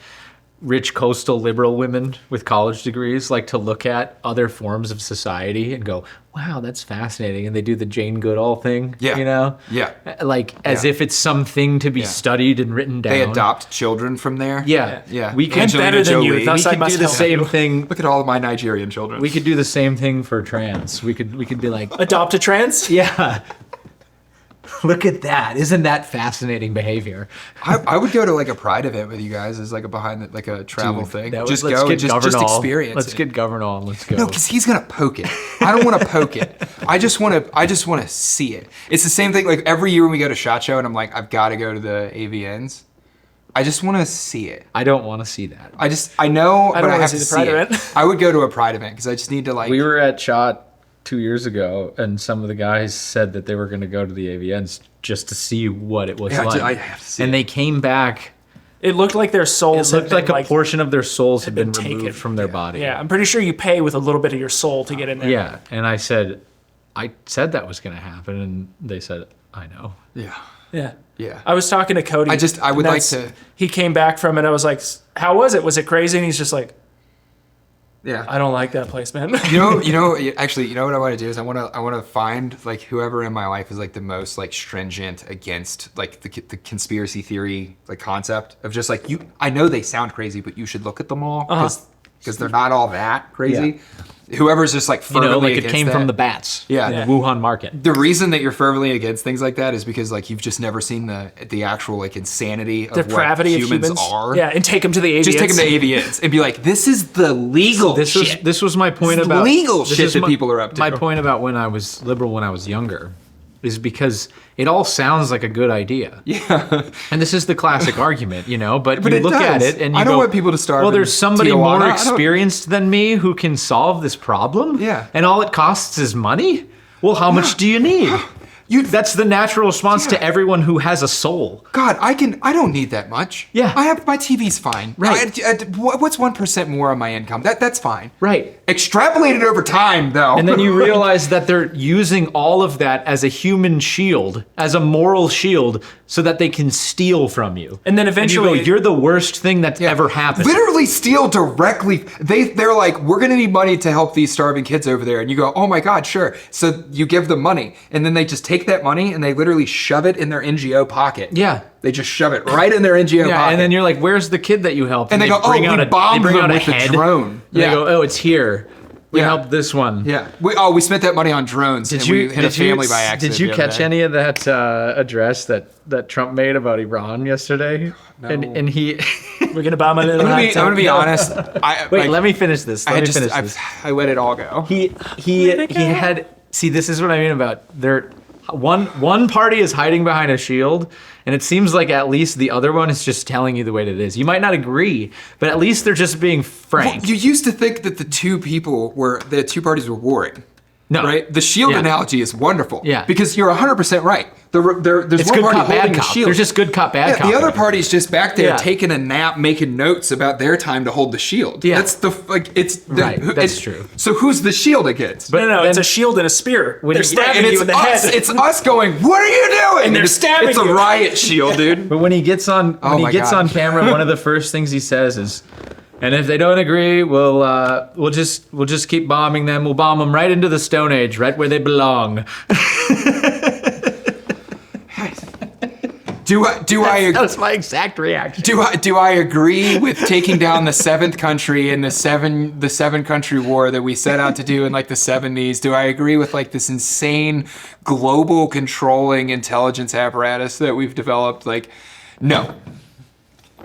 rich coastal liberal women with college degrees like to look at other forms of society and go, wow, that's fascinating. And they do the Jane Goodall thing, Yeah. you know? Yeah. Like as if it's something to be studied and written down. They adopt children from there. Yeah. Yeah. We could, I'm better than you, Jolie. thus we I could must do the help same you. thing. Look at all of my Nigerian children. We could do the same thing for trans. We could be like, Adopt a trans? yeah. Look at that. Isn't that fascinating behavior? I would go to like a Pride event with you guys as like a like a travel thing. That Just was- let's go and get just Governal. experience Let's it. get Governal and let's go. No, because he's gonna poke it. I don't want to poke it. I just want to see it. It's the same thing. Like every year when we go to SHOT Show, and I'm like, I've got to go to the AVNs. I just want to see it. I don't want to see that. I know, I but don't I wanna have see to the Pride see event. it. I would go to a Pride event because I just need to like. We were at SHOT 2 years ago, and some of the guys said that they were going to go to the AVNs just to see what it was Yeah, like. I have to see and it. they came back. It looked like their It souls looked had been, like a portion of their souls had been taken. removed from their body. Yeah, I'm pretty sure you pay with a little bit of your soul to get in there. Yeah. And I said that was going to happen, and they said, I know. Yeah. Yeah. Yeah. I was talking to Cody. I would and like that's- to- He came back from it. I was like, how was it? Was it crazy? And he's just like, Yeah. I don't like that place, man. Actually, you know what I want to do is I want to find like whoever in my life is like the most like stringent against like the conspiracy theory like concept of just like I know they sound crazy, but you should look at them all because they're not all that crazy. Whoever's just like fervently Like it against came that, from the bats. Yeah. in the Wuhan market. The reason that you're fervently against things like that is because like you've just never seen the actual like insanity of Depravity what of humans humans are. Yeah, and take them to the AVNs. Just take them to AVNs and be like, this is the legal shit. This was my point This is about legal this shit is that people are up to. My point about when I was liberal when I was younger is because it all sounds like a good idea. Yeah. And this is the classic argument, but you it look at does. it and you I don't go, want people to starve well, in there's somebody Tijuana. more I don't- experienced than me who can solve this problem. Yeah. And all it costs is money? Well, how much do you need? That's the natural response to everyone who has a soul. God, I don't need that much. Yeah. My TV's fine. Right. What's 1% more on my income? That's fine. Right. Extrapolate it over time, though. And then you realize that they're using all of that as a human shield, as a moral shield, so that they can steal from you. And then you eventually- go, you're the worst thing that's ever happened. Literally steal directly. They're like, we're gonna need money to help these starving kids over there, and you go, oh my God, sure. So you give them money, and then they just take that money and they literally shove it in their NGO pocket. Yeah. They just shove it right in their NGO Yeah, pocket. and then you're like, "Where's the kid that you helped?" And they go, "Oh, we bombed them with the drone." And Yeah. they go, "Oh, it's here. We Yeah. helped this one." Yeah. We spent that money on drones. and we hit a family by accident. Did you the other catch day. any of that address that Trump made about Iran yesterday? No. And he. We're gonna bomb it in I'm gonna be honest. Wait, let me finish this. I let it all go. He had. See, this is what I mean about there. One party is hiding behind a shield, and it seems like at least the other one is just telling you the way it is. You might not agree, but at least they're just being frank. Well, you used to think that the two parties were warring. No. Right? The shield Yeah. analogy is wonderful. Yeah. Because you're 100% right. There's It's one good party cop, holding bad the cop. shield. There's just good cop, bad cop. The other party's just back there Yeah. taking a nap, making notes about their time to hold the shield. Yeah. That's Right, that's true. So who's the shield against? No, it's then- a shield and a spear. When They're you- stabbing and it's you in the us. head. It's us going, what are you doing? And they're stabbing It's a you. riot shield, dude. But when he gets on my God. on camera, one of the first things he says is, "And if they don't agree, we'll just keep bombing them. We'll bomb them right into the Stone Age, right where they belong." Do I That was my exact reaction. Do I agree with taking down the seventh country in the seven country war that we set out to do in like the 70s? Do I agree with like this insane global controlling intelligence apparatus that we've developed? Like, no.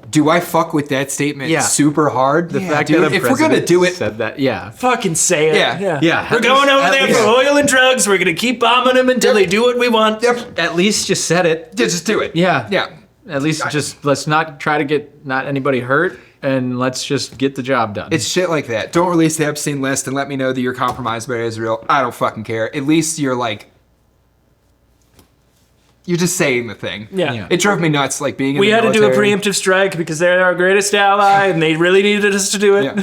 Do I fuck with that statement Yeah. super hard? The fact dude, that a if we're gonna president do it, said that, yeah. Fucking say it. Yeah. Yeah. We're going over there for oil and drugs. We're gonna keep bombing them until they do what we want. At least just said it. yeah, just do it. Yeah. Yeah. At least just let's not try to get not anybody hurt, and let's just get the job done. It's shit like that. Don't release the Epstein list and let me know that you're compromised by Israel. I don't fucking care. At least you're like, you're just saying the thing. Yeah. Yeah. It drove me nuts, like being in We the had to do a military. preemptive strike because they're our greatest ally, and they really needed us to do it. Yeah.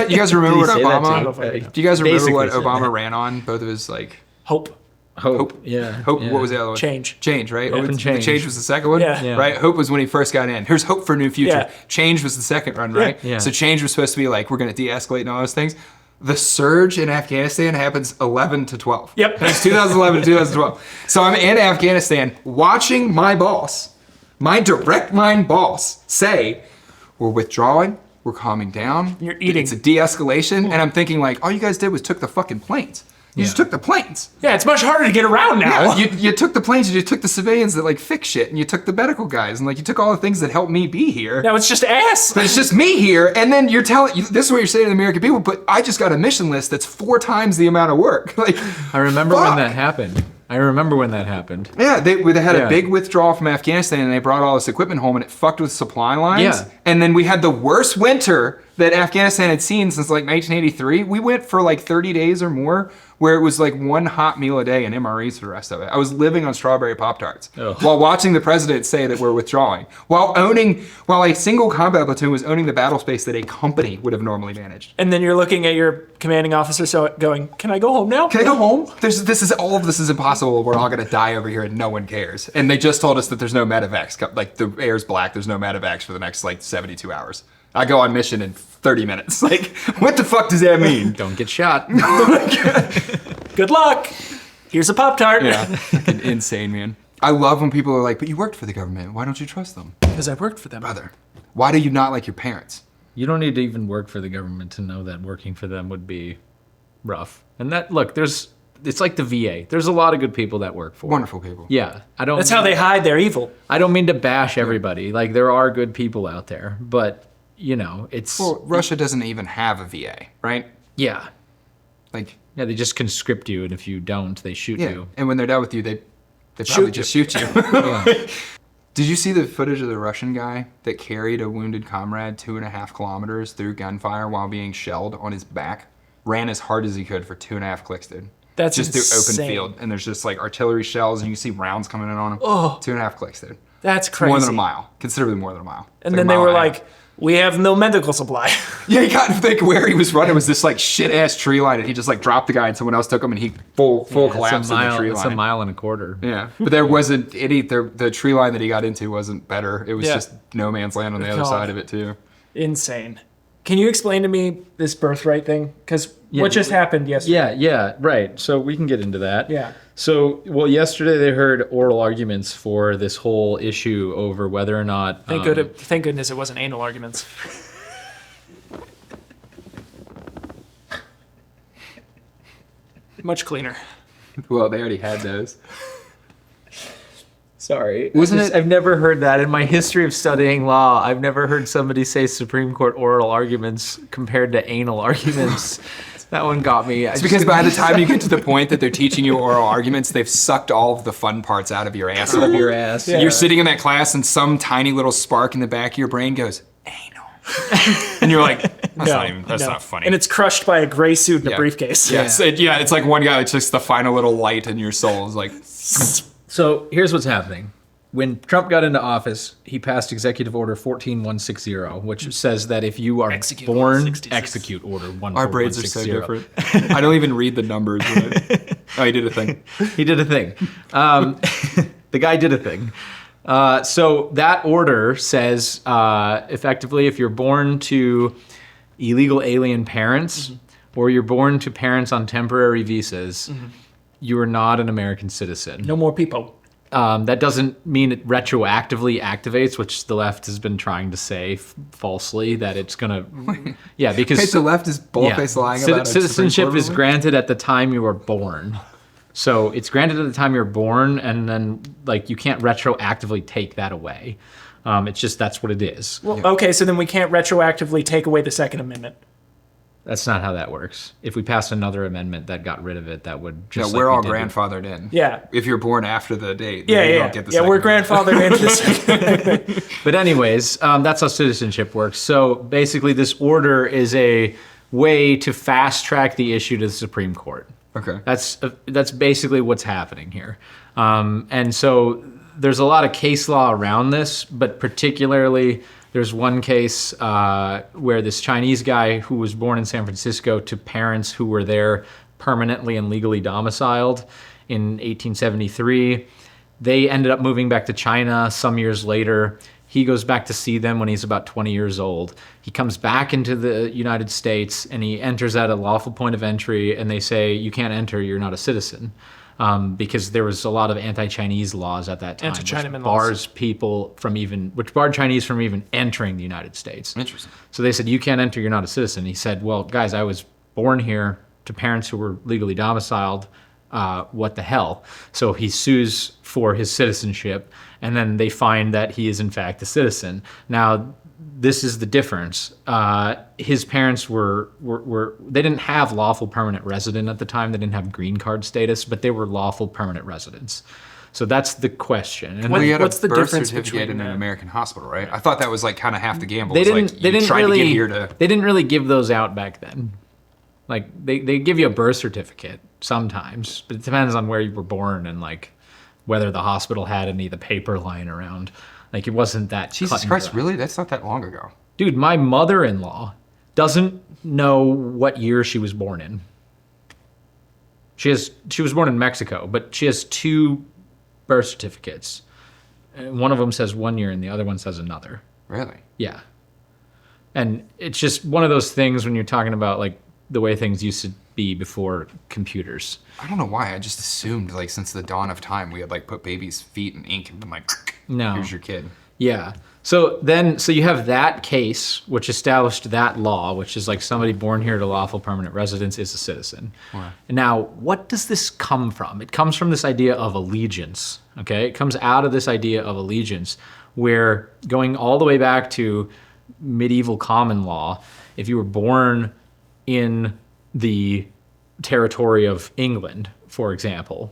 You guys remember Did he what say that Obama? too? Do you guys remember Basically what said Obama that. ran on? Both of his like. Hope. Hope. Yeah. Hope. Yeah. What was the other one? Change. Change, right? Hope and Change. Change was the second one, Yeah. right? Hope was when he first got in. Here's hope for a new future. Yeah. Change was the second run, right? Yeah. So change was supposed to be like we're going to de-escalate and all those things. The surge in Afghanistan happens 11 to 12. Yep. It's 2011 to 2012. So I'm in Afghanistan watching my boss, my direct line boss, say, "We're withdrawing. We're calming down. You're eating. It's a de-escalation." And I'm thinking like, all you guys did was took the fucking planes. You just took the planes. Yeah, it's much harder to get around now. Yeah, you took the planes, you took the civilians that like fix shit, and you took the medical guys, and like you took all the things that helped me be here. Now it's just ass. But it's just me here, and then you're telling this is what you're saying to the American people. But I just got a mission list that's 4 times the amount of work. Like I remember fuck. when that happened. Yeah, they had Yeah. a big withdrawal from Afghanistan, and they brought all this equipment home, and it fucked with supply lines. Yeah. And then we had the worst winter that Afghanistan had seen since like 1983. We went for like 30 days or more, where it was like one hot meal a day and MREs for the rest of it. I was living on strawberry Pop-Tarts while watching the president say that we're withdrawing, while a single combat platoon was owning the battle space that a company would have normally managed. And then you're looking at your commanding officer going, "Can I go home now?" Can I go home? All of this is impossible. We're all gonna die over here, and no one cares. And they just told us that there's no medevacs. Like the air's black. There's no medevacs for the next like 72 hours. I go on mission in 30 minutes. Like, what the fuck does that mean? Don't get shot. Good luck. Here's a Pop-Tart. Yeah, fucking insane, man. I love when people are like, "But you worked for the government. Why don't you trust them?" Because I worked for them. Brother, why do you not like your parents? You don't need to even work for the government to know that working for them would be rough. And that, look, it's like the VA. There's a lot of good people that work for. Wonderful people. Yeah, That's how they hide their evil. I don't mean to bash everybody. Like there are good people out there, but you know, it's Well, Russia doesn't even have a VA, right? yeah. Like, Yeah, they just conscript you, and if you don't, they shoot yeah. you. And when they're done with you, they probably Shoot just shoot you. Yeah. Did you see the footage of the Russian guy that carried a wounded comrade 2.5 kilometers through gunfire while being shelled on his back? Ran as hard as he could for 2.5 clicks, dude. That's just through open insane. field, and there's just like artillery shells, and you can see rounds coming in on him. Oh. 2.5 clicks, dude. That's crazy. More than a mile, considerably more than a mile. And It's then like they a were mile and a half. like, "We have no medical supply." Yeah, he got to think where he was running was this like shit ass tree line, and he just like dropped the guy, and someone else took him, and he full collapse in the tree It's line. a mile and a quarter. Yeah, but there wasn't any. The tree line that he got into wasn't better. It was Yeah. just no man's land on the other God. side of it too. Insane. Can you explain to me this birthright thing? Because Yeah. what just happened yesterday? Yeah, right. So we can get into that. Yeah. So, well, yesterday they heard oral arguments for this whole issue over whether or not. Thank goodness it wasn't anal arguments. Much cleaner. Well, they already had those. Sorry. Wasn't it- I've never heard that. In my history of studying law, I've never heard somebody say Supreme Court oral arguments compared to anal arguments. That one got me. It's because by the time you get to the point that they're teaching you oral arguments, they've sucked all of the fun parts out of your ass. Out of your ass. Yeah. You're sitting in that class, and some tiny little spark in the back of your brain goes, "Anal," and you're like, "That's not funny." And it's crushed by a gray suit and Yeah. a briefcase. Yes, it's like one guy. It's just the final little light in your soul is like, So here's what's happening. When Trump got into office, he passed Executive Order 14160, which says that if you are Execute born, Order 66. execute Order 14160. our braids are so different. I don't even read the numbers. Oh, he did a thing. He did a thing. The guy did a thing. So that order says, effectively, if you're born to illegal alien parents or you're born to parents on temporary visas, you are not an American citizen. No more people. That doesn't mean it retroactively activates, which the left has been trying to say falsely that it's gonna. Yeah, because The left is boldface lying about it. citizenship is granted at the time you were born. So it's granted at the time you're born, and then like you can't retroactively take that away. It's just that's what it is. Well, okay, so then we can't retroactively take away the Second Amendment. That's not how that works. If we passed another amendment that got rid of it, that would just. No, we're like all we did with- grandfathered in. Yeah. If you're born after the date, then Yeah, you yeah, don't get the yeah. second We're one. grandfathered into the Second Amendment. But anyways, that's how citizenship works. So basically, this order is a way to fast track the issue to the Supreme Court. Okay. That's basically what's happening here. And so there's a lot of case law around this, but particularly there's one case where this Chinese guy who was born in San Francisco to parents who were there permanently and legally domiciled in 1873. They ended up moving back to China some years later. He goes back to see them when he's about 20 years old. He comes back into the United States and he enters at a lawful point of entry, and they say, you can't enter, you're not a citizen. Because there was a lot of anti-Chinese laws at that time, Anti-Chinaman which barred Chinese from even entering the United States. Interesting. So they said, you can't enter, you're not a citizen. He said, well, guys, I was born here to parents who were legally domiciled. What the hell? So he sues for his citizenship, and then they find that he is in fact a citizen. Now, this is the difference. His parents they didn't have lawful permanent resident at the time. They didn't have green card status, but they were lawful permanent residents. So that's the question. And Well, you had What's a the birth difference certificate between in an that? American hospital, right? I thought that was like kind of half the gamble. they It's didn't. like They you didn't tried really. to get here to. They didn't really give those out back then. Like they give you a birth certificate sometimes, but it depends on where you were born and like whether the hospital had any of the paper lying around. Like it wasn't that. Jesus cut and Christ, dry. really? That's not that long ago. Dude, my mother-in-law doesn't know what year she was born in. She was born in Mexico, but she has 2 birth certificates. And one of them says 1 year and the other one says another. Really? Yeah. And it's just one of those things when you're talking about like the way things used to be before computers. I don't know why. I just assumed like since the dawn of time we had like put babies' feet in ink and been like, No. here's your kid. Yeah. So you have that case, which established that law, which is like somebody born here to lawful permanent residence is a citizen. Right. Now, what does this come from? It comes from this idea of allegiance, okay? It comes out of this idea of allegiance, where going all the way back to medieval common law, if you were born in the territory of England, for example,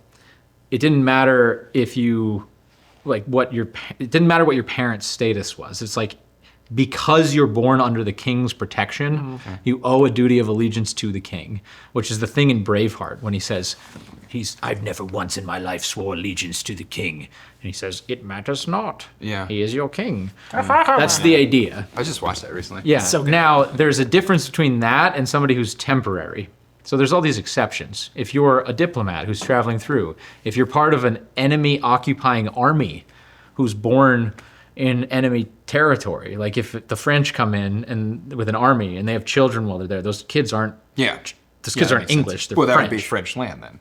it didn't matter if you it didn't matter what your parents' status was. It's like because you're born under the king's protection, you owe a duty of allegiance to the king, which is the thing in Braveheart when he says, I've never once in my life swore allegiance to the king. And he says, it matters not. Yeah. He is your king. That's the idea. I just watched that recently. Yeah. So good. Now, there's a difference between that and somebody who's temporary. So there's all these exceptions. If you're a diplomat who's traveling through, if you're part of an enemy occupying army who's born in enemy territory, like if the French come in and with an army and they have children while they're there, those kids aren't Yeah. those Yeah, kids that aren't makes sense. English, they're Well, that French. would be French land then.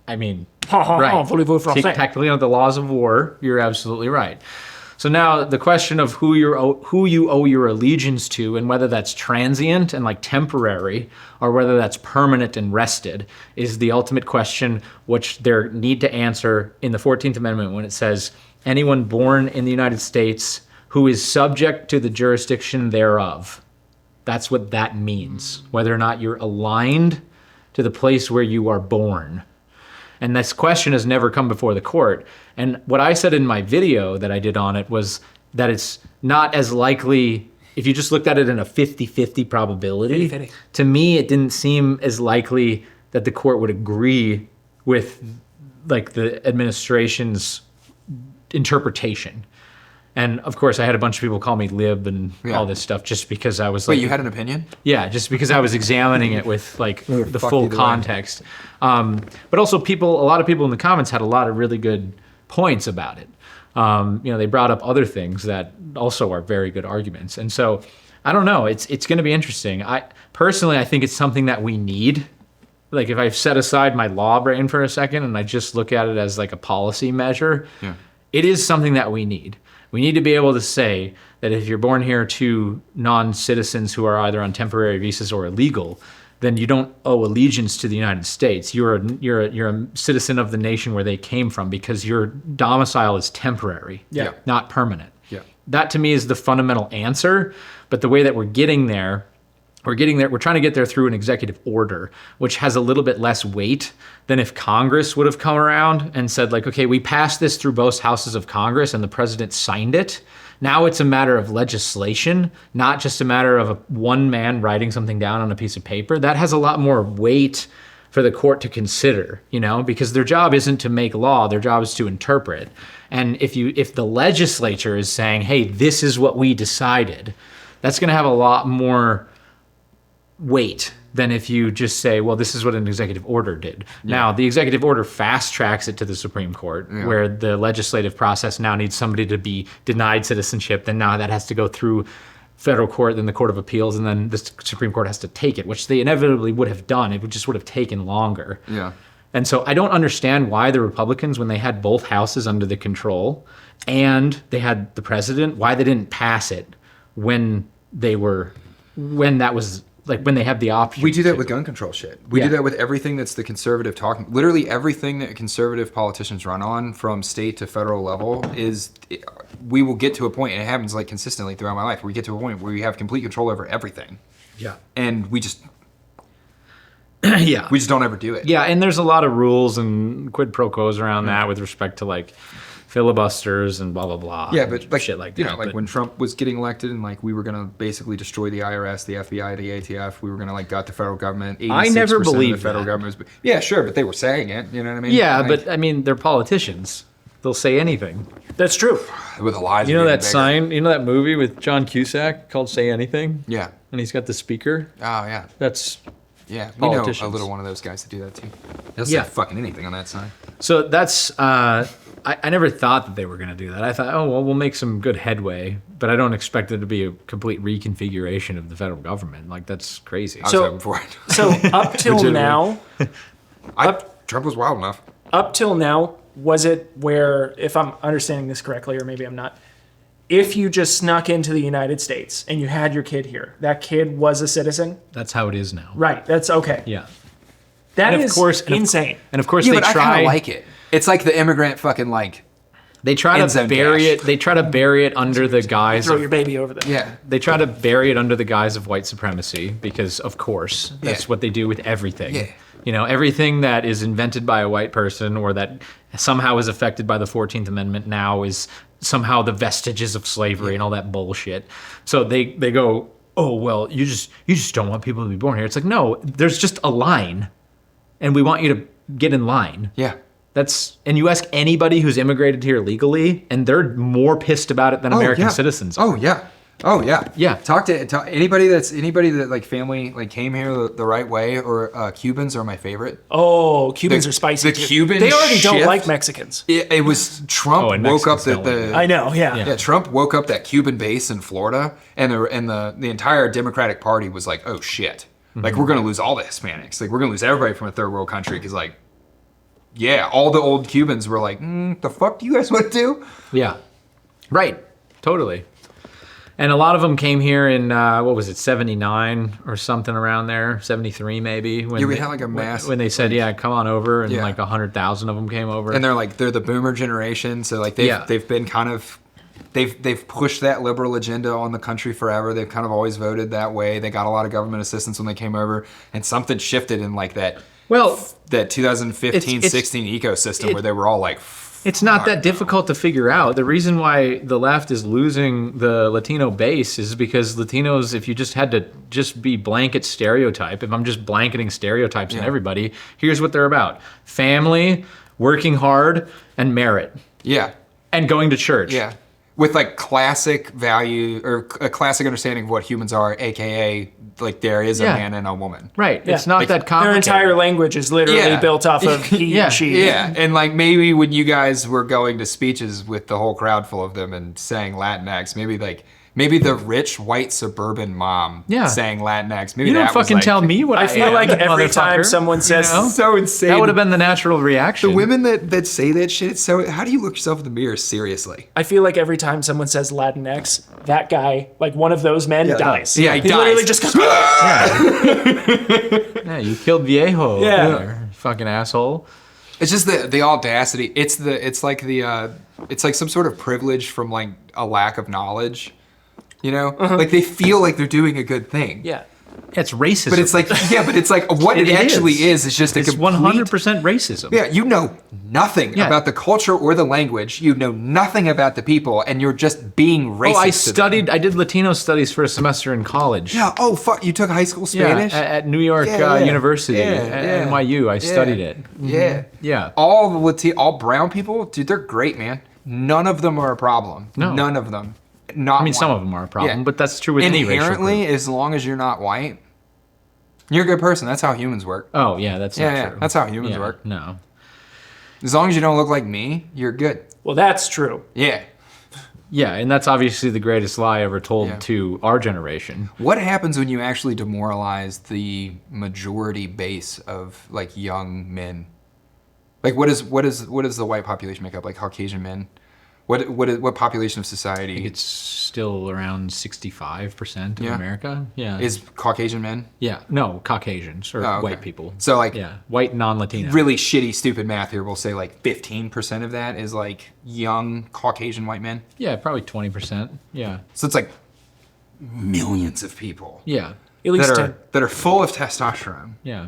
I mean, Right. Voulez-vous français? technically under the laws of war, you're absolutely right. So now the question of who you owe your allegiance to and whether that's transient and like temporary or whether that's permanent and rested is the ultimate question which they need to answer in the 14th Amendment when it says anyone born in the United States who is subject to the jurisdiction thereof. That's what that means, whether or not you're aligned to the place where you are born. And this question has never come before the court. And what I said in my video that I did on it was that it's not as likely, if you just looked at it in a 50-50 probability, 50-50. to me it didn't seem as likely that the court would agree with like the administration's interpretation. And of course I had a bunch of people call me lib and all this stuff just because I was like... Wait, you had an opinion? Yeah, just because I was examining it with like the fuck full either way. context. But also a lot of people in the comments had a lot of really good points about it. They brought up other things that also are very good arguments. And so I don't know, it's going to be interesting. I think it's something that we need. Like if I set aside my law brain for a second and I just look at it as like a policy measure, it is something that we need. We need to be able to say that if you're born here to non-citizens who are either on temporary visas or illegal, then you don't owe allegiance to the United States. You're a citizen of the nation where they came from because your domicile is temporary, not permanent. Yeah. That to me is the fundamental answer. But the way that we're getting there, we're trying to get there through an executive order, which has a little bit less weight than if Congress would have come around and said like, okay, we passed this through both houses of Congress and the president signed it. Now it's a matter of legislation, not just a matter of one man writing something down on a piece of paper. That has a lot more weight for the court to consider, because their job isn't to make law, their job is to interpret. And if the legislature is saying, hey, this is what we decided, that's going to have a lot more weight than if you just say, well, this is what an executive order did. Now, the executive order fast tracks it to the Supreme Court, where the legislative process now needs somebody to be denied citizenship. Then now that has to go through federal court, then the Court of Appeals, and then the Supreme Court has to take it, which they inevitably would have done. It would have taken longer. Yeah. And so I don't understand why the Republicans, when they had both houses under the control and they had the president, why they didn't pass it when they have the option. We do that with gun control shit. We do that with everything that's the conservative talking. Literally everything that conservative politicians run on from state to federal level we will get to a point, and it happens like consistently throughout my life, where we get to a point where we have complete control over everything. Yeah. And we just yeah. we just don't ever do it. Yeah, and there's a lot of rules and quid pro quos around that with respect to like filibusters and blah blah blah. Yeah, but like shit like you that. know, like when Trump was getting elected, and like we were gonna basically destroy the IRS, the FBI, the ATF. We were gonna like gut the federal government. I never 86% believed of the federal that. government was, yeah, sure, but they were saying it. You know what I mean? Yeah, Like, but I mean, they're politicians. They'll say anything. That's true. with the lies. You know getting that bigger. sign? You know that movie with John Cusack called "Say Anything"? Yeah. And he's got the speaker. Oh yeah. That's Yeah. We know a Politicians. little one of those guys to do that too. They'll Yeah. say fucking anything on that sign. so. That's I never thought that they were going to do that. I thought, oh well, we'll make some good headway, but I don't expect it to be a complete reconfiguration of the federal government. Like that's crazy. I was So- hoping for it. So up till Legitimately. now, Trump was wild enough. up till now, was it where, if I'm understanding this correctly, or maybe I'm not, if you just snuck into the United States and you had your kid here, that kid was a citizen? That's how it is now. Right. That's okay. Yeah. That And of is course- and of- insane. And of course, Yeah, they but I try. kind of like it. It's like the immigrant fucking like. They try End to zone bury dash. it. They try to bury it under the guise Throw of your baby over there. Yeah. They try to bury it under the guise of white supremacy because, of course, that's Yeah. what they do with everything. Yeah. You know, everything that is invented by a white person or that somehow is affected by the 14th Amendment now is somehow the vestiges of slavery and all that bullshit. So they go, oh, well, you just don't want people to be born here. It's like, no, there's just a line, and we want you to get in line. Yeah. And you ask anybody who's immigrated here legally, and they're more pissed about it than American citizens are. Oh yeah. Oh yeah. Yeah. Talk to anybody that like family like came here the right way, or Cubans are my favorite. Oh, Cubans are spicy. the too. Cuban They already don't shift- like Mexicans. It was Trump Oh, and woke up Mexicans don't like the I know. Yeah. yeah, Trump woke up that Cuban base in Florida, and the entire Democratic Party was like, oh shit, like we're gonna lose all the Hispanics, like we're gonna lose everybody from a third world country, because like, yeah, all the old Cubans were like, the fuck do you guys want to do? Yeah. Right. Totally. And a lot of them came here in, what was it, 79 or something around there, 73 maybe. When Yeah, we had like a mass. when they said, yeah, come on over, and Yeah. like 100,000 of them came over. And they're the boomer generation, so like they've been kind of they've pushed that liberal agenda on the country forever. They've kind of always voted that way. They got a lot of government assistance when they came over, and something shifted in like that 2015 it's- 16 ecosystem where they were all like, It's not that difficult to figure out. The reason why the left is losing the Latino base is because Latinos, if you just had to just be blanket stereotype, if I'm just blanketing stereotypes in everybody, here's what they're about. Family, working hard, and merit. yeah, And going to church. yeah, with like classic value or a classic understanding of what humans are, aka like there is a Yeah. man and a woman. Right. Yeah. It's not Like, that Their complicated. entire language is literally Yeah. built off of he, Yeah. she. Yeah, and like maybe when you guys were going to speeches with the whole crowd full of them and saying Latinx, maybe the rich white suburban mom saying Latinx. Maybe You don't that was fucking like, tell me what I I feel am, like every time motherfucker. someone says, You know? so insane. That would have been the natural reaction. the women that say that shit. It's so. How do you look yourself in the mirror seriously? I feel like every time someone says Latinx, that guy, like one of those men, dies. Yeah, he dies. literally just goes, Yeah, you killed Viejo. Yeah. There, fucking asshole. It's just the audacity. It's like some sort of privilege from like a lack of knowledge. You know, like they feel like they're doing a good thing. yeah. It's racism. But it's like, what it actually is just a it's complete 100% racism. Yeah, you know nothing Yeah. about the culture or the language. You know nothing about the people, and you're just being racist. I did Latino studies for a semester in college. Yeah. Oh fuck! You took high school Yeah, Spanish. at New York Yeah, University, yeah, at yeah. NYU. I studied it. Yeah. Yeah. All brown people, dude. They're great, man. None of them are a problem. No. None of them. Not. I mean, some of them are a problem, Yeah. but that's true with any racial Inherently, group. as long as you're not white, You're a good person. That's how humans work. Oh, yeah, that's not Yeah, true. that's how humans work. No. As long as you don't look like me, you're good. Well, that's true. Yeah. Yeah, and that's obviously the greatest lie ever told Yeah. to our generation. What happens when you actually demoralize the majority base of like young men? Like what does the white population make up? Like Caucasian men? What population of society I think it's still around 65% of Yeah. America. Yeah. is Caucasian men? Yeah. No, Caucasians or Oh, okay. white people. So like Yeah. White non-Latino. really shitty, stupid math here. We'll say like 15% of that is like young Caucasian white men. Yeah, probably 20%. Yeah. So it's like millions of people Yeah. At least 10. that are full of testosterone, Yeah.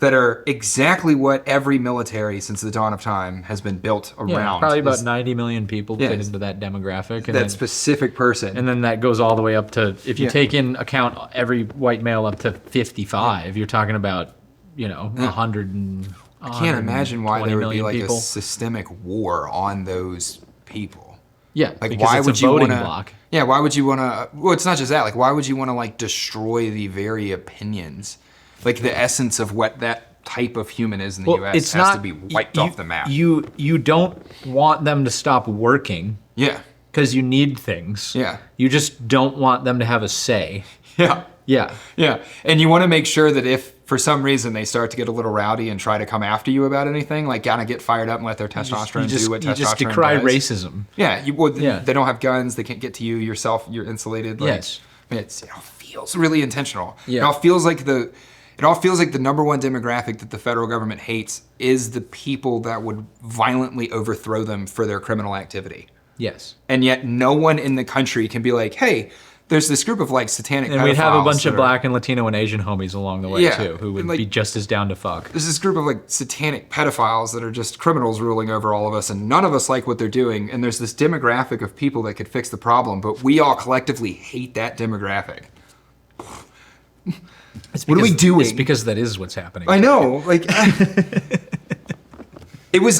that are exactly what every military since the dawn of time has been built around. Yeah, probably about is 90 million people Yeah, fit it's into that demographic. And that then, specific person. and then that goes all the way up to, if you Yeah. take in account every white male up to 55, you're talking about, 100 and I can't imagine why there would be like people. a systemic war on those people. Yeah, Like because why it's would a you voting want to? block. Yeah, why would you want to? Well, it's not just that. Like, why would you want to like destroy the very opinions, like the essence of what that type of human is in the U.S. it's has not to be wiped off the map. You don't want them to stop working Yeah, because you need things. Yeah. You just don't want them to have a say. yeah, Yeah. yeah. And you want to make sure that if for some reason they start to get a little rowdy and try to come after you about anything, like kind of get fired up and let their testosterone do what you testosterone just decry does. racism. Yeah, Yeah. they don't have guns. They can't get to you. Yourself, you're insulated. Like, Yes. it all feels really intentional. Yeah. It all feels like the number one demographic that the federal government hates is the people that would violently overthrow them for their criminal activity. Yes. And yet, no one in the country can be like, hey, there's this group of like satanic. And we'd have a bunch pedophiles of that are- black and Latino and Asian homies along the way Yeah, too, who would and, like, be just as down to fuck. There's this group of like satanic pedophiles that are just criminals ruling over all of us, and none of us like what they're doing. And there's this demographic of people that could fix the problem, but we all collectively hate that demographic. What are we doing? It's because that is what's happening. I know, like, it was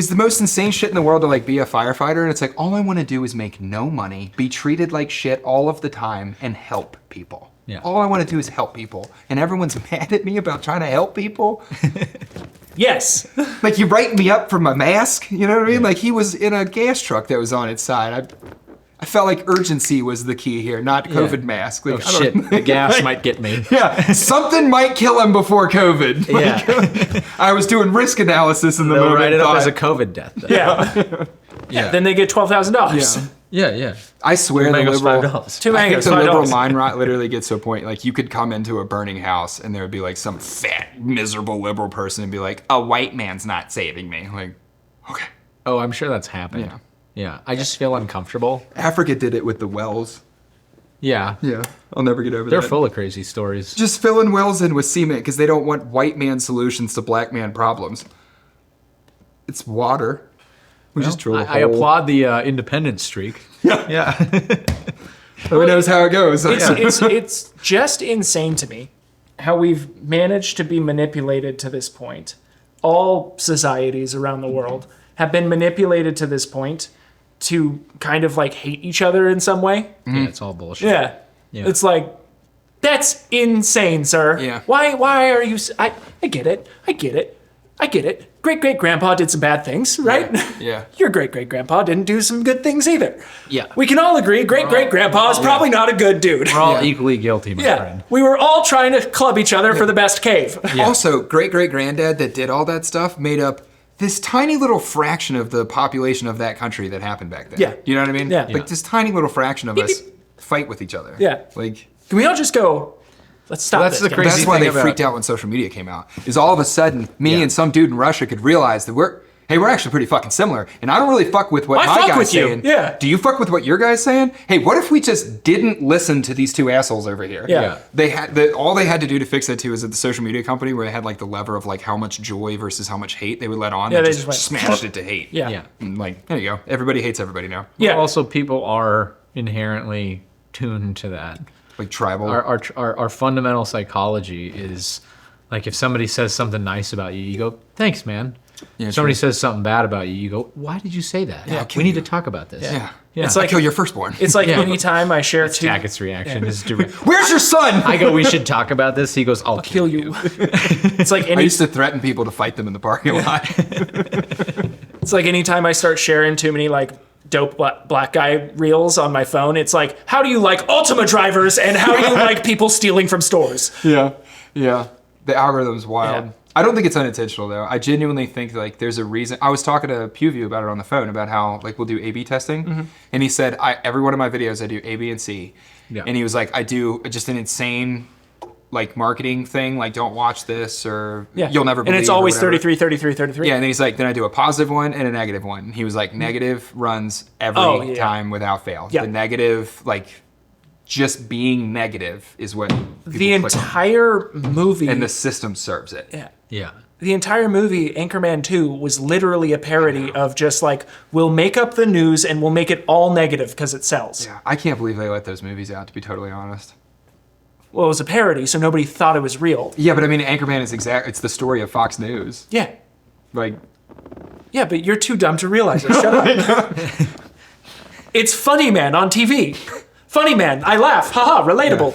the most insane shit in the world to like be a firefighter, and it's like all I want to do is make no money, be treated like shit all of the time, and help people. Yeah. All I want to do is help people, and everyone's mad at me about trying to help people. Yes. Like you write me up for my mask, you know what I mean? Like he was in a gas truck that was on its side. I felt like urgency was the key here, not COVID mask. Like, Oh I don't- shit, the gas might get me. Yeah, something might kill him before COVID. Yeah. I was doing risk analysis in the They'll moment. write it up thought- as a COVID death. Then. Yeah. Yeah. Then they get $12,000. Yeah. Yeah, yeah. I swear the mangoes, liberal, $5. Two I think mangoes, the liberal $5. mind rot literally gets to a point like you could come into a burning house and there would be like some fat, miserable liberal person and be like, a white man's not saving me. Like, okay. Oh, I'm sure that's happened. Yeah. Yeah. I just feel uncomfortable. Africa did it with the wells. Yeah. Yeah, I'll never get over They're that. full of crazy stories. Just filling wells in with cement because they don't want white man solutions to black man problems. It's water. We just drilled a hole. I applaud the independence streak. Yeah. Yeah. Who knows how it goes? It's just insane to me how we've managed to be manipulated to this point. All societies around the world have been manipulated to this point to kind of like hate each other in some way. Yeah, it's all bullshit. Yeah. Yeah. It's like, that's insane, sir. Yeah. Why are you... I get it. I get it. Great-great-grandpa did some bad things, right? Yeah. Your great-great-grandpa didn't do some good things either. Yeah. We can all agree great-great-grandpa is probably not a good dude. We're all Yeah. equally guilty, my Yeah. friend. We were all trying to club each other for the best cave. Yeah. Also, great-great-granddad that did all that stuff made up this tiny little fraction of the population of that country that happened back then. Yeah. You know what I mean? Yeah. Like this tiny little fraction of us fight with each other. Yeah. Like Can we all just go, let's stop That's this, the guys. crazy that's why thing they about- freaked out when social media came out. Is all of a sudden me Yeah. and some dude in Russia could realize that we're actually pretty fucking similar. And I don't really fuck with what I my fuck guy's with you. saying. Yeah. Do you fuck with what your guy's saying? Hey, what if we just didn't listen to these two assholes over here? Yeah. All they had to do to fix that too is at the social media company where they had like the lever of like how much joy versus how much hate they would let on. Yeah, they they just just went, smashed it to hate. Yeah. Yeah. And like, there you go. Everybody hates everybody now. Yeah. Also, people are inherently tuned to that. Like tribal. Our fundamental psychology is like if somebody says something nice about you, you go, thanks, man. Yeah, If somebody true. says something bad about you, you go, why did you say that? Yeah, We need to talk about this. Yeah. Yeah. It's I like kill your firstborn. It's like Yeah. anytime I share two. Tackett's reaction is to Where's your son? I go, we should talk about this. He goes, I'll Kill you. It's like I used to threaten people to fight them in the parking lot. It's like anytime I start sharing too many like dope black guy reels on my phone, it's like, how do you like Ultima drivers and how do you like people stealing from stores? Yeah. The algorithm's wild. Yeah. I don't think it's unintentional though. I genuinely think like there's a reason. I was talking to Pewview about it on the phone about how like we'll do A/B testing, and he said every one of my videos I do A, B, and C, and he was like I do just an insane like marketing thing, like don't watch this or you'll never believe. And it's always 33, 33, 33. Yeah, and then he's like, then I do a positive one and a negative one. And he was like, negative runs every time without fail. Yeah. The negative, like, just being negative is what people The click on. entire movie. And the system serves it. Yeah. Yeah. The entire movie, Anchorman 2, was literally a parody of just like, we'll make up the news and we'll make it all negative because it sells. Yeah, I can't believe they let those movies out, to be totally honest. Well, it was a parody, so nobody thought it was real. Yeah, but I mean, Anchorman is it's the story of Fox News. Yeah. Like, Yeah, but you're too dumb to realize it. Shut up. It's Funny Man on TV. Funny Man, I laugh. Haha, relatable.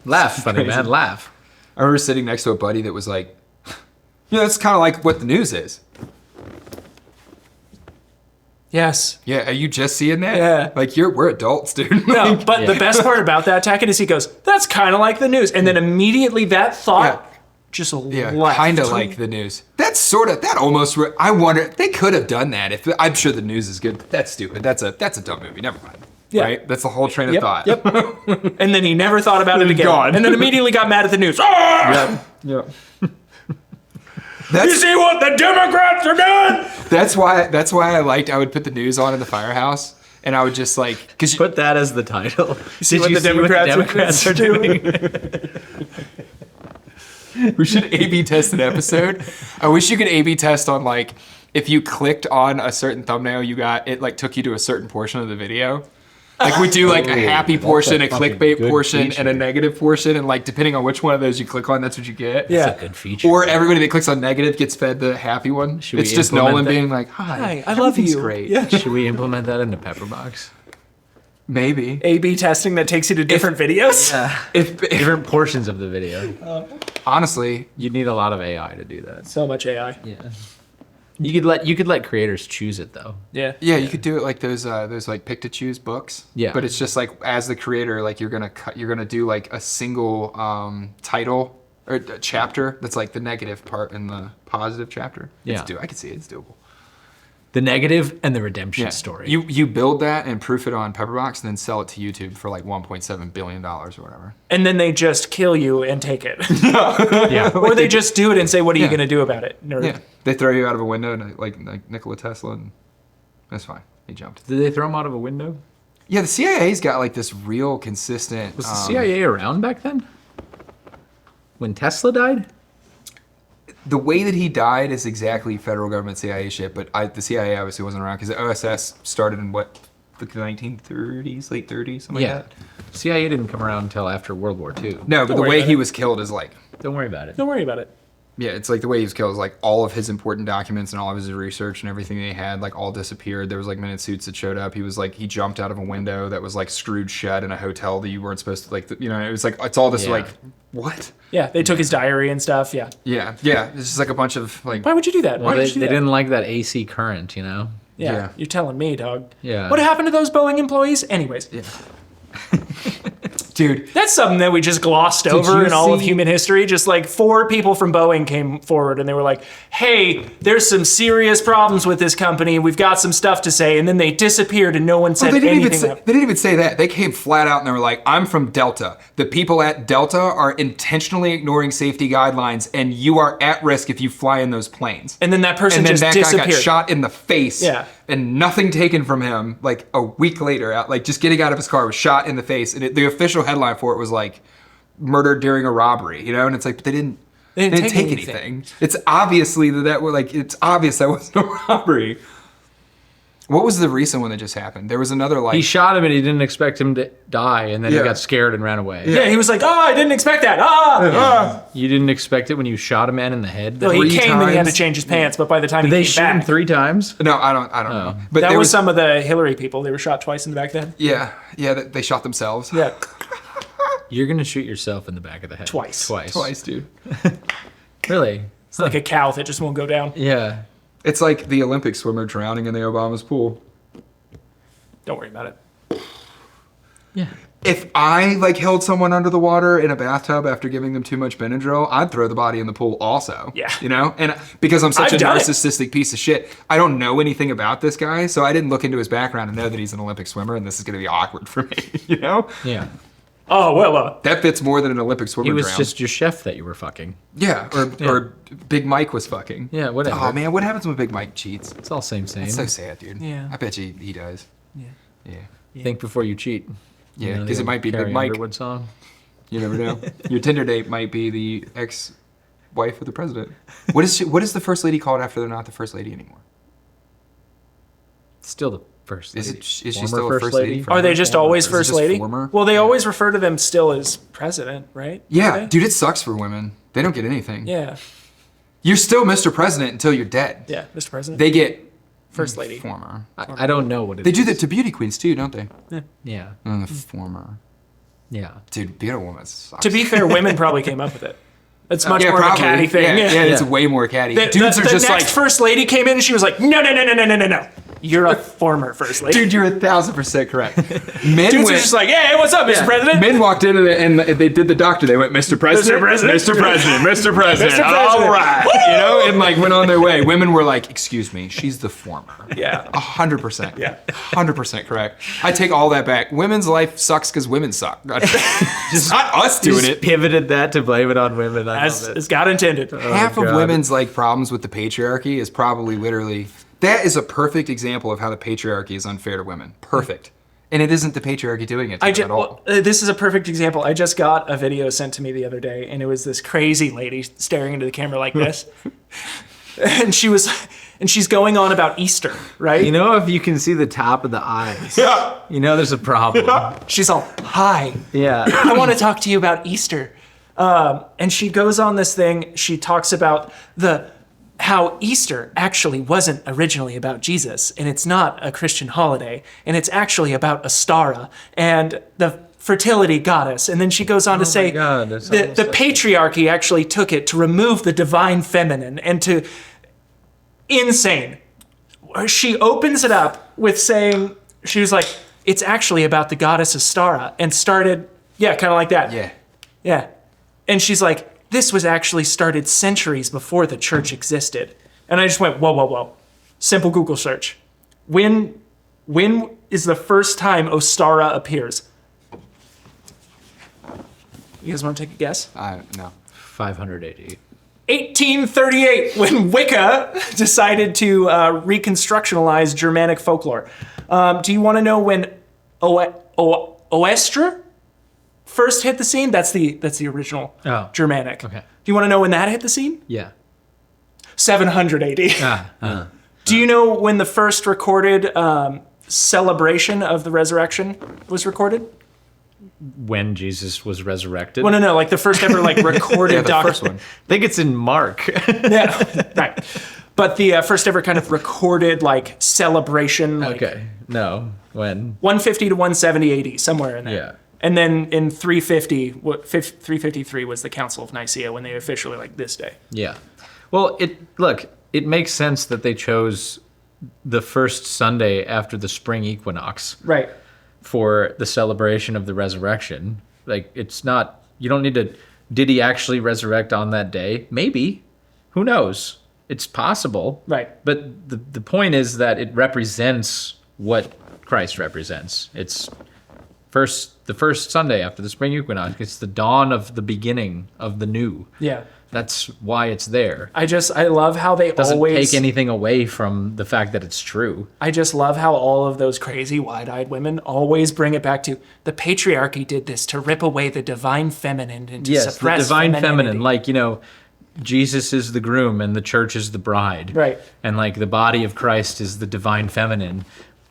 Laugh, funny man, laugh. I remember sitting next to a buddy that was like, that's kind of like what the news is. Yes. Yeah, are you just seeing that? Yeah. Like, we're adults, dude. No, but the best part about that, Tackett, is he goes, that's kind of like the news. And then immediately that thought just left. Kind of like the news. That's sort of, that almost, I wonder, they could have done that. If I'm sure the news is good. That's stupid. That's a dumb movie. Never mind. Yeah. Right? That's the whole train of thought. Yep. And then he never thought about it again. Gone. And then immediately got mad at the news. Ah! Yep. You see what the Democrats are doing? That's why I would put the news on in the firehouse, and I would just like, because Put that as the title. see what the Democrats are doing? we should A/B test an episode. I wish you could A/B test on like if you clicked on a certain thumbnail, it like took you to a certain portion of the video. Like we do like a happy portion, a clickbait portion, and a negative portion, and like depending on which one of those you click on, that's what you get. Yeah. That's a good feature. Or everybody that clicks on negative gets fed the happy one. Should It's we just implement Nolan that? being like, "Hi, I love everything's you." Great." Yeah. Should we implement that into Pepperbox? Maybe. A/B testing that takes you to different videos. If Different portions of the video. honestly, You'd need a lot of AI to do that. So much AI. Yeah. You could let creators choose it though. Yeah. yeah, you could do it like those like pick to choose books. Yeah. But it's just like as the creator, like you're gonna do like a single title or a chapter that's like the negative part and the positive chapter. Yeah. I can see it. It's doable. The negative and the redemption story. You build that and proof it on Pepperbox and then sell it to YouTube for like $1.7 billion or whatever. And then they just kill you and take it. yeah. Or they just do it and say, what are you Yeah. going to do about it, nerd? Yeah. They throw you out of a window and like Nikola Tesla, and that's fine. He jumped. Did they throw him out of a window? Yeah, the CIA's got like this real consistent. Was the CIA around back then? When Tesla died? The way that he died is exactly federal government CIA shit, but the CIA obviously wasn't around because the OSS started in what, the 1930s, late 30s, something Yeah. like that. CIA didn't come around until after World War II. No, but the worry way about he it. was killed is like, Don't worry about it. Don't worry about it. yeah, it's like the way he was killed is like all of his important documents and all of his research and everything they had like all disappeared. There was like men in suits that showed up. He was like, he jumped out of a window that was like screwed shut in a hotel that you weren't supposed to like, it was like, it's all this Yeah. like, what? Yeah, they took his diary and stuff. Yeah. Yeah, it's just like a bunch of like, Why would you do that? Well, Why they, would you do they that? didn't like that AC current, you know? Yeah, Yeah. you're telling me, dog. Yeah. What happened to those Boeing employees? Anyways, dude, that's something that we just glossed you over in all of see- human history. Just like 4 people from Boeing came forward and they were like, hey, there's some serious problems with this company. We've got some stuff to say. And then they disappeared and no one said they didn't anything. even say that. They came flat out and they were like, I'm from Delta. The people at Delta are intentionally ignoring safety guidelines and you are at risk if you fly in those planes. And then that person And then just that guy disappeared. got shot in the face. Yeah. And nothing taken from him. Like a week later, like just getting out of his car was shot in the face. And the official headline for it was like, murdered during a robbery, And it's like, but they didn't take anything. It's obviously that was like, it's obvious that wasn't a robbery. What was the recent one that just happened? There was another like... He shot him and he didn't expect him to die, and then he got scared and ran away. Yeah, he was like, "Oh, I didn't expect that." You didn't expect it when you shot a man in the head? Well, he Three came and he had to times? change his pants, but by the time Did they he shoot came him back, 3 times? No, I don't know. But that there was some of the Hillary people. They were shot twice in the back of the head. Yeah, they shot themselves. Yeah, You're going to shoot yourself in the back of the head. Twice. Twice, dude. Really? it's like a cow that just won't go down. Yeah. It's like the Olympic swimmer drowning in the Obama's pool. Don't worry about it. Yeah. If I like held someone under the water in a bathtub after giving them too much Benadryl, I'd throw the body in the pool also. Yeah. You know? And because I'm such I've a done it. narcissistic piece of shit, I don't know anything about this guy, so I didn't look into his background and know that he's an Olympic swimmer, and this is going to be awkward for me, you know? Yeah. Oh well, That fits more than an Olympic swimmer He was drown. just your chef that you were fucking. Yeah, or Big Mike was fucking. Yeah, whatever. Oh man, what happens when Big Mike cheats? It's all same. It's so sad, dude. Yeah. I bet you he does. Yeah. Yeah. Think before you cheat. Yeah, the 'cause it old might be Big Carrie Mike. Underwood song. You never know. Your Tinder date might be the ex-wife of the president. What is the first lady called after they're not the first lady anymore? Still the first lady. Is she Former still a first lady? Are they just always Is it first just lady? former? Well, they always refer to them still as president, right? Yeah, Do they? dude, it sucks for women. They don't get anything. Yeah. You're still Mr. President until you're dead. Yeah, Mr. President. They get First lady. former. I don't know what it is. They do that to beauty queens too, don't they? Yeah. Former. Yeah. Dude, being a woman sucks. To be fair, women probably came up with it. It's much more probably. of a catty thing. Yeah, it's way more catty. Dudes are the just next like, first lady came in and she was like, no. You're a former first lady. dude, you're 1,000% correct. Men Dudes are just like, hey, what's up, Mr. President? Men walked into it and they did the doctor. They went, Mr. President, Mr. President. Mr. President, Mr. President. Mr. President. All right, you know, and like went on their way. Women were like, excuse me, she's the former. Yeah. 100%. Yeah. 100% correct. I take all that back. Women's life sucks because women suck. It's not us doing Just it. pivoted that to blame it on women. I As, love as it. God intended. Half of God. women's like problems with the patriarchy is probably literally that is a perfect example of how the patriarchy is unfair to women. Perfect. And it isn't the patriarchy doing it to them at all. This is a perfect example. I just got a video sent to me the other day, and it was this crazy lady staring into the camera like this. and she's going on about Easter, right? You know, if you can see the top of the eyes, you know there's a problem. She's all, hi. Yeah. I want to talk to you about Easter. And she goes on this thing. She talks about how Easter actually wasn't originally about Jesus, and it's not a Christian holiday, and it's actually about Astara and the fertility goddess. And then she goes on to say God, that's the almost like- patriarchy actually took it to remove the divine feminine and to insane. She opens it up with saying, she was like, it's actually about the goddess Astara, and started, kind of like that. Yeah. Yeah. And she's like, this was actually started centuries before the church existed. And I just went, whoa. Simple Google search. When is the first time Ostara appears? You guys want to take a guess? No. 500 AD. 1838, when Wicca decided to reconstructionalize Germanic folklore. Do you want to know when Oestra first hit the scene? That's the original Germanic. Okay. Do you want to know when that hit the scene? Yeah. 700 AD. Do you know when the first recorded celebration of the resurrection was recorded? When Jesus was resurrected. Well, no, like the first ever recorded The first one. I think it's in Mark. Yeah, right. But the first ever kind of recorded celebration. Okay. No. When? 150 to 170 AD, somewhere in there. Yeah. And then in 353 was the Council of Nicaea when they officially this day. Yeah. Well, it makes sense that they chose the first Sunday after the spring equinox Right. for the celebration of the resurrection. It's not, you don't need to, did he actually resurrect on that day? Maybe. Who knows? It's possible. Right. But the point is that it represents what Christ represents. It's the first Sunday after the spring equinox. It's the dawn of the beginning of the new. Yeah. That's why it's there. I love how they Doesn't always take anything away from the fact that it's true. I just love how all of those crazy wide-eyed women always bring it back to the patriarchy did this to rip away the divine feminine and to Yes, the suppress divine femininity. feminine, Jesus is the groom and the church is the bride. Right. And like the body of Christ is the divine feminine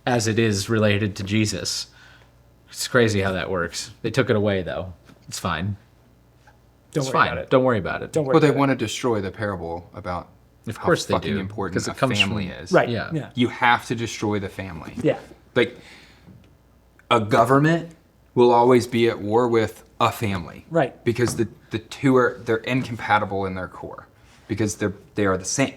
as it is related to Jesus. It's crazy how that works. They took it away though. It's fine. Don't It's worry fine. about it. Don't worry about it. Don't worry Well, they about want to destroy the parable about Of course how they fucking do, important 'cause a it comes family from- is. it. Right. Yeah. Yeah. You have to destroy the family. Yeah. Like, a government will always be at war with a family. Right. Because the two they're incompatible in their core. Because they are the same.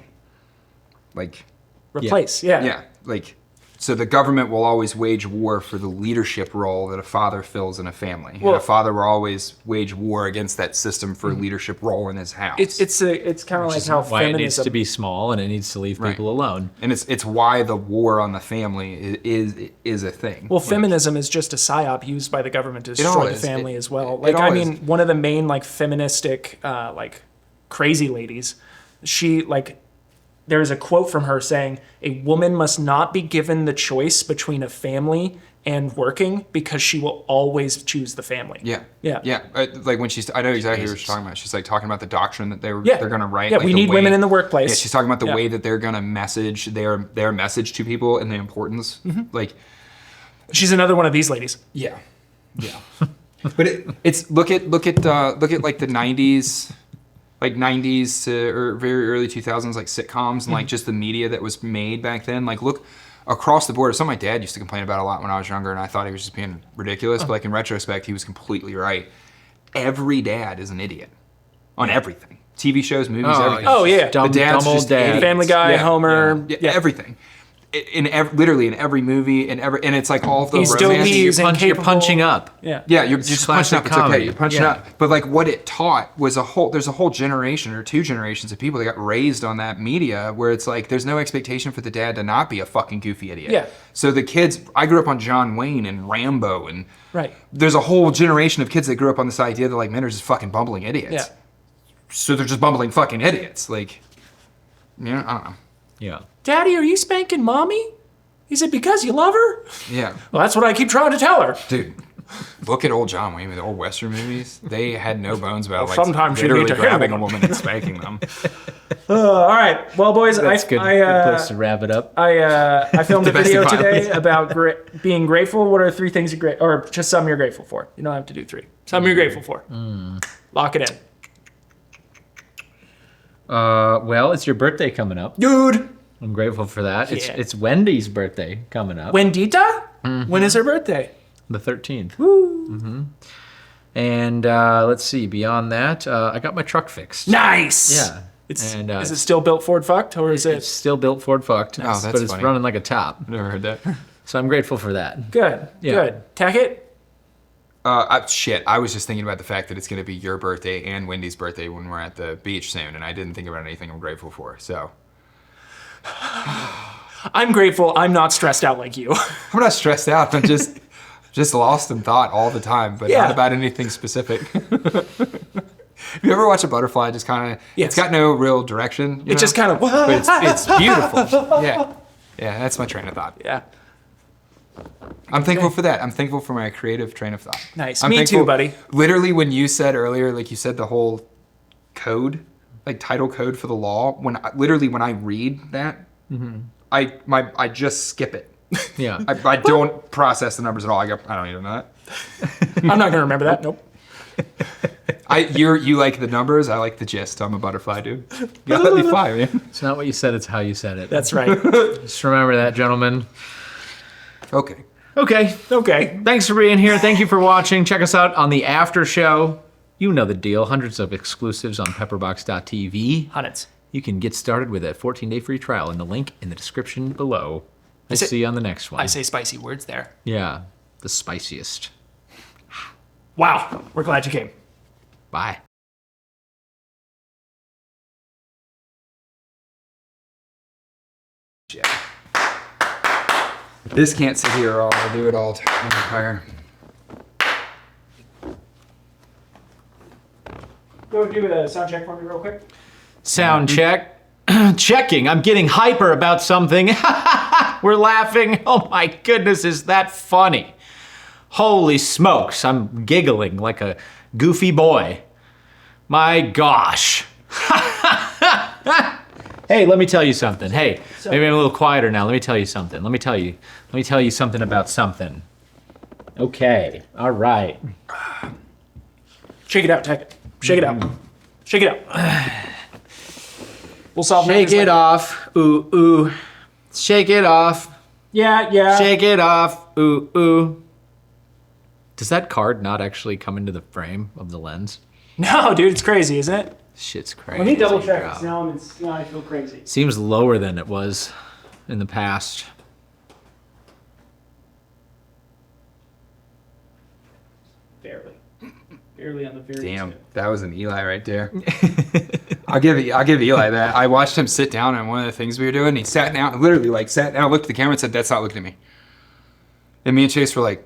Like, Replace. Yeah. yeah, like, so the government will always wage war for the leadership role that a father fills in a family. Well- and a father will always wage war against that system for a leadership role in his house. It's kind of like how Why it needs feminism. to be small and it needs to leave people alone. and it's why the war on the family is a thing. Well, feminism is just a psyop used by the government to all destroy the is. family It- as well. it Like, all I is. mean, one of the main like feministic, like crazy ladies, she like, there's a quote from her saying, "A woman must not be given the choice between a family and working because she will always choose the family." Yeah. Yeah. Yeah. Like when I know exactly what she's talking about. She's like talking about the doctrine that they're Yeah. going to write. Yeah, like we the need way- women in the workplace. Yeah, she's talking about the Yeah. way that they're going to message their message to people and the importance. Mm-hmm. Like, She's another one of these ladies. yeah. Yeah. But it's look at like the 90s, like 90s to or very early 2000s, like sitcoms and like just the media that was made back then. Like, look across the board. It's something my dad used to complain about a lot when I was younger, and I thought he was just being ridiculous. But like in retrospect, he was completely right. Every dad is an idiot on everything. TV shows, movies, everything. Oh, yeah. Dumb, The dad's dumb old just dad. idiots. Family Guy, Yeah. Homer. Yeah, everything. Literally in every movie, and it's like all of the He's romance. dopey, he's You're incapable. punching up. Yeah. Yeah, you're just punching classic up. It's okay. comedy. You're punching Yeah. up. But like what it taught was there's a whole generation or two generations of people that got raised on that media where it's like there's no expectation for the dad to not be a fucking goofy idiot. Yeah. So the kids, I grew up on John Wayne and Rambo, and Right. there's a whole generation of kids that grew up on this idea that like men are just fucking bumbling idiots. Yeah. So they're just bumbling fucking idiots. Like, you know, I don't know. Yeah. Daddy, are you spanking mommy? Is it because you love her? Yeah. Well, that's what I keep trying to tell her. Dude, look at old John Wayne, the old Western movies. They had no bones about like sometimes you need literally to hit grabbing them. a woman and spanking them. All right. Well, boys, That's good. Good place to wrap it up. I filmed a video Domestic today violence. about being grateful. What are 3 things you're great, or just some you're grateful for? You don't have to do 3. Some you're grateful for. Lock it in, Well, it's your birthday coming up. dude. I'm grateful for that. Yeah. It's Wendy's birthday coming up. Wendita? When is her birthday? The 13th. Woo. And let's see, beyond that, I got my truck fixed. Nice. Yeah. It's, And, is it still built Ford fucked, or is It's it still built Ford fucked, that's but it's funny. running like a top. Never heard that. So I'm grateful for that. good? Yeah. Good. Tackett? Shit, I was just thinking about the fact that it's going to be your birthday and Wendy's birthday when we're at the beach soon, and I didn't think about anything I'm grateful for. So I'm grateful. I'm not stressed out like you. I'm not stressed out. I'm just lost in thought all the time, but Yeah. not about anything specific. You ever watch a butterfly just kind of, Yes. it's got no real direction. You It just kind of. but it's beautiful. Yeah. Yeah, that's my train of thought. Yeah. I'm thankful for that. I'm thankful for my creative train of thought. Nice. I'm Me thankful- too, buddy. Literally, when you said earlier, like you said the whole code, like title code for the law, when I read that, I just skip it. Yeah. I don't process the numbers at all. I don't even know that. I'm not gonna remember that. Nope. You like the numbers, I like the gist. I'm a butterfly dude. You gotta let me fly, man. It's not what you said, it's how you said it. That's right. Just remember that, gentlemen. Okay. Okay. Okay. Thanks for being here. Thank you for watching. Check us out on the Aftershow. You know the deal. Hundreds of exclusives on pepperbox.tv. Hunnits. You can get started with a 14-day free trial in the link in the description below. I'll say- see you on the next one. I say spicy words there. Yeah, the spiciest. Wow. We're glad you came. Bye. This can't sit here, or I'll do it all higher. Go do a sound check for me real quick. Sound check. Checking. I'm getting hyper about something. We're laughing. Oh my goodness, is that funny? Holy smokes, I'm giggling like a goofy boy. My gosh. Hey, let me tell you something. Hey, maybe I'm a little quieter now. Let me tell you something. Let me tell you something about something. Okay. All right. Shake it out, Tackett. Shake it out. Shake it out. We'll solve Shake it off. Ooh, ooh. Shake it off. Yeah. Shake it off. Ooh, ooh. Does that card not actually come into the frame of the lens? No, dude, it's crazy, isn't it? Shit's crazy. Let me double check. 'Cause now I feel crazy. Seems lower than it was in the past. Barely on the very Damn, tip. that was an Eli right there. I'll give Eli that. I watched him sit down on one of the things we were doing. He sat down, literally sat down, looked at the camera and said, "That's not looking at me." And me and Chase were like,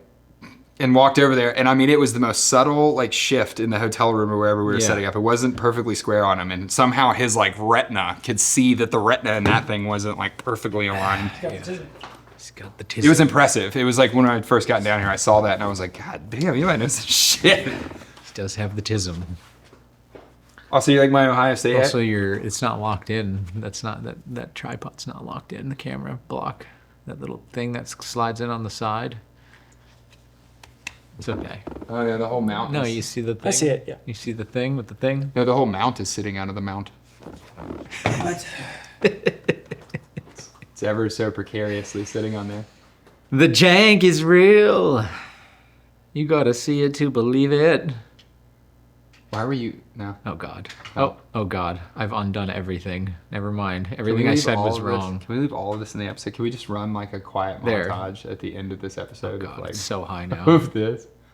and walked over there. And I mean, it was the most subtle shift in the hotel room or wherever we were setting up. It wasn't perfectly square on him. And somehow his retina could see that the retina in that thing wasn't perfectly aligned. He's got the tism. It was impressive. It was when I first got down here, I saw that and I was like, God damn, Eli knows some shit. He does have the tism. Also, you like my Ohio State hat? Also, it's not locked in. That's not that tripod's not locked in. The camera block, that little thing that slides in on the side. It's okay. Oh yeah, the whole mount. No, you see the thing. I see it, yeah. You see the thing with the thing. No, the whole mount is sitting out of the mount. What? It's ever so precariously sitting on there. The jank is real. You gotta see it to believe it. Why were you? No. Oh God. Oh God. I've undone everything. Never mind. Can we Everything I leave said all was of this- wrong. Can we leave all of this in the episode? Can we just run a quiet There. montage at the end of this episode? God, Of it's so high now. of this.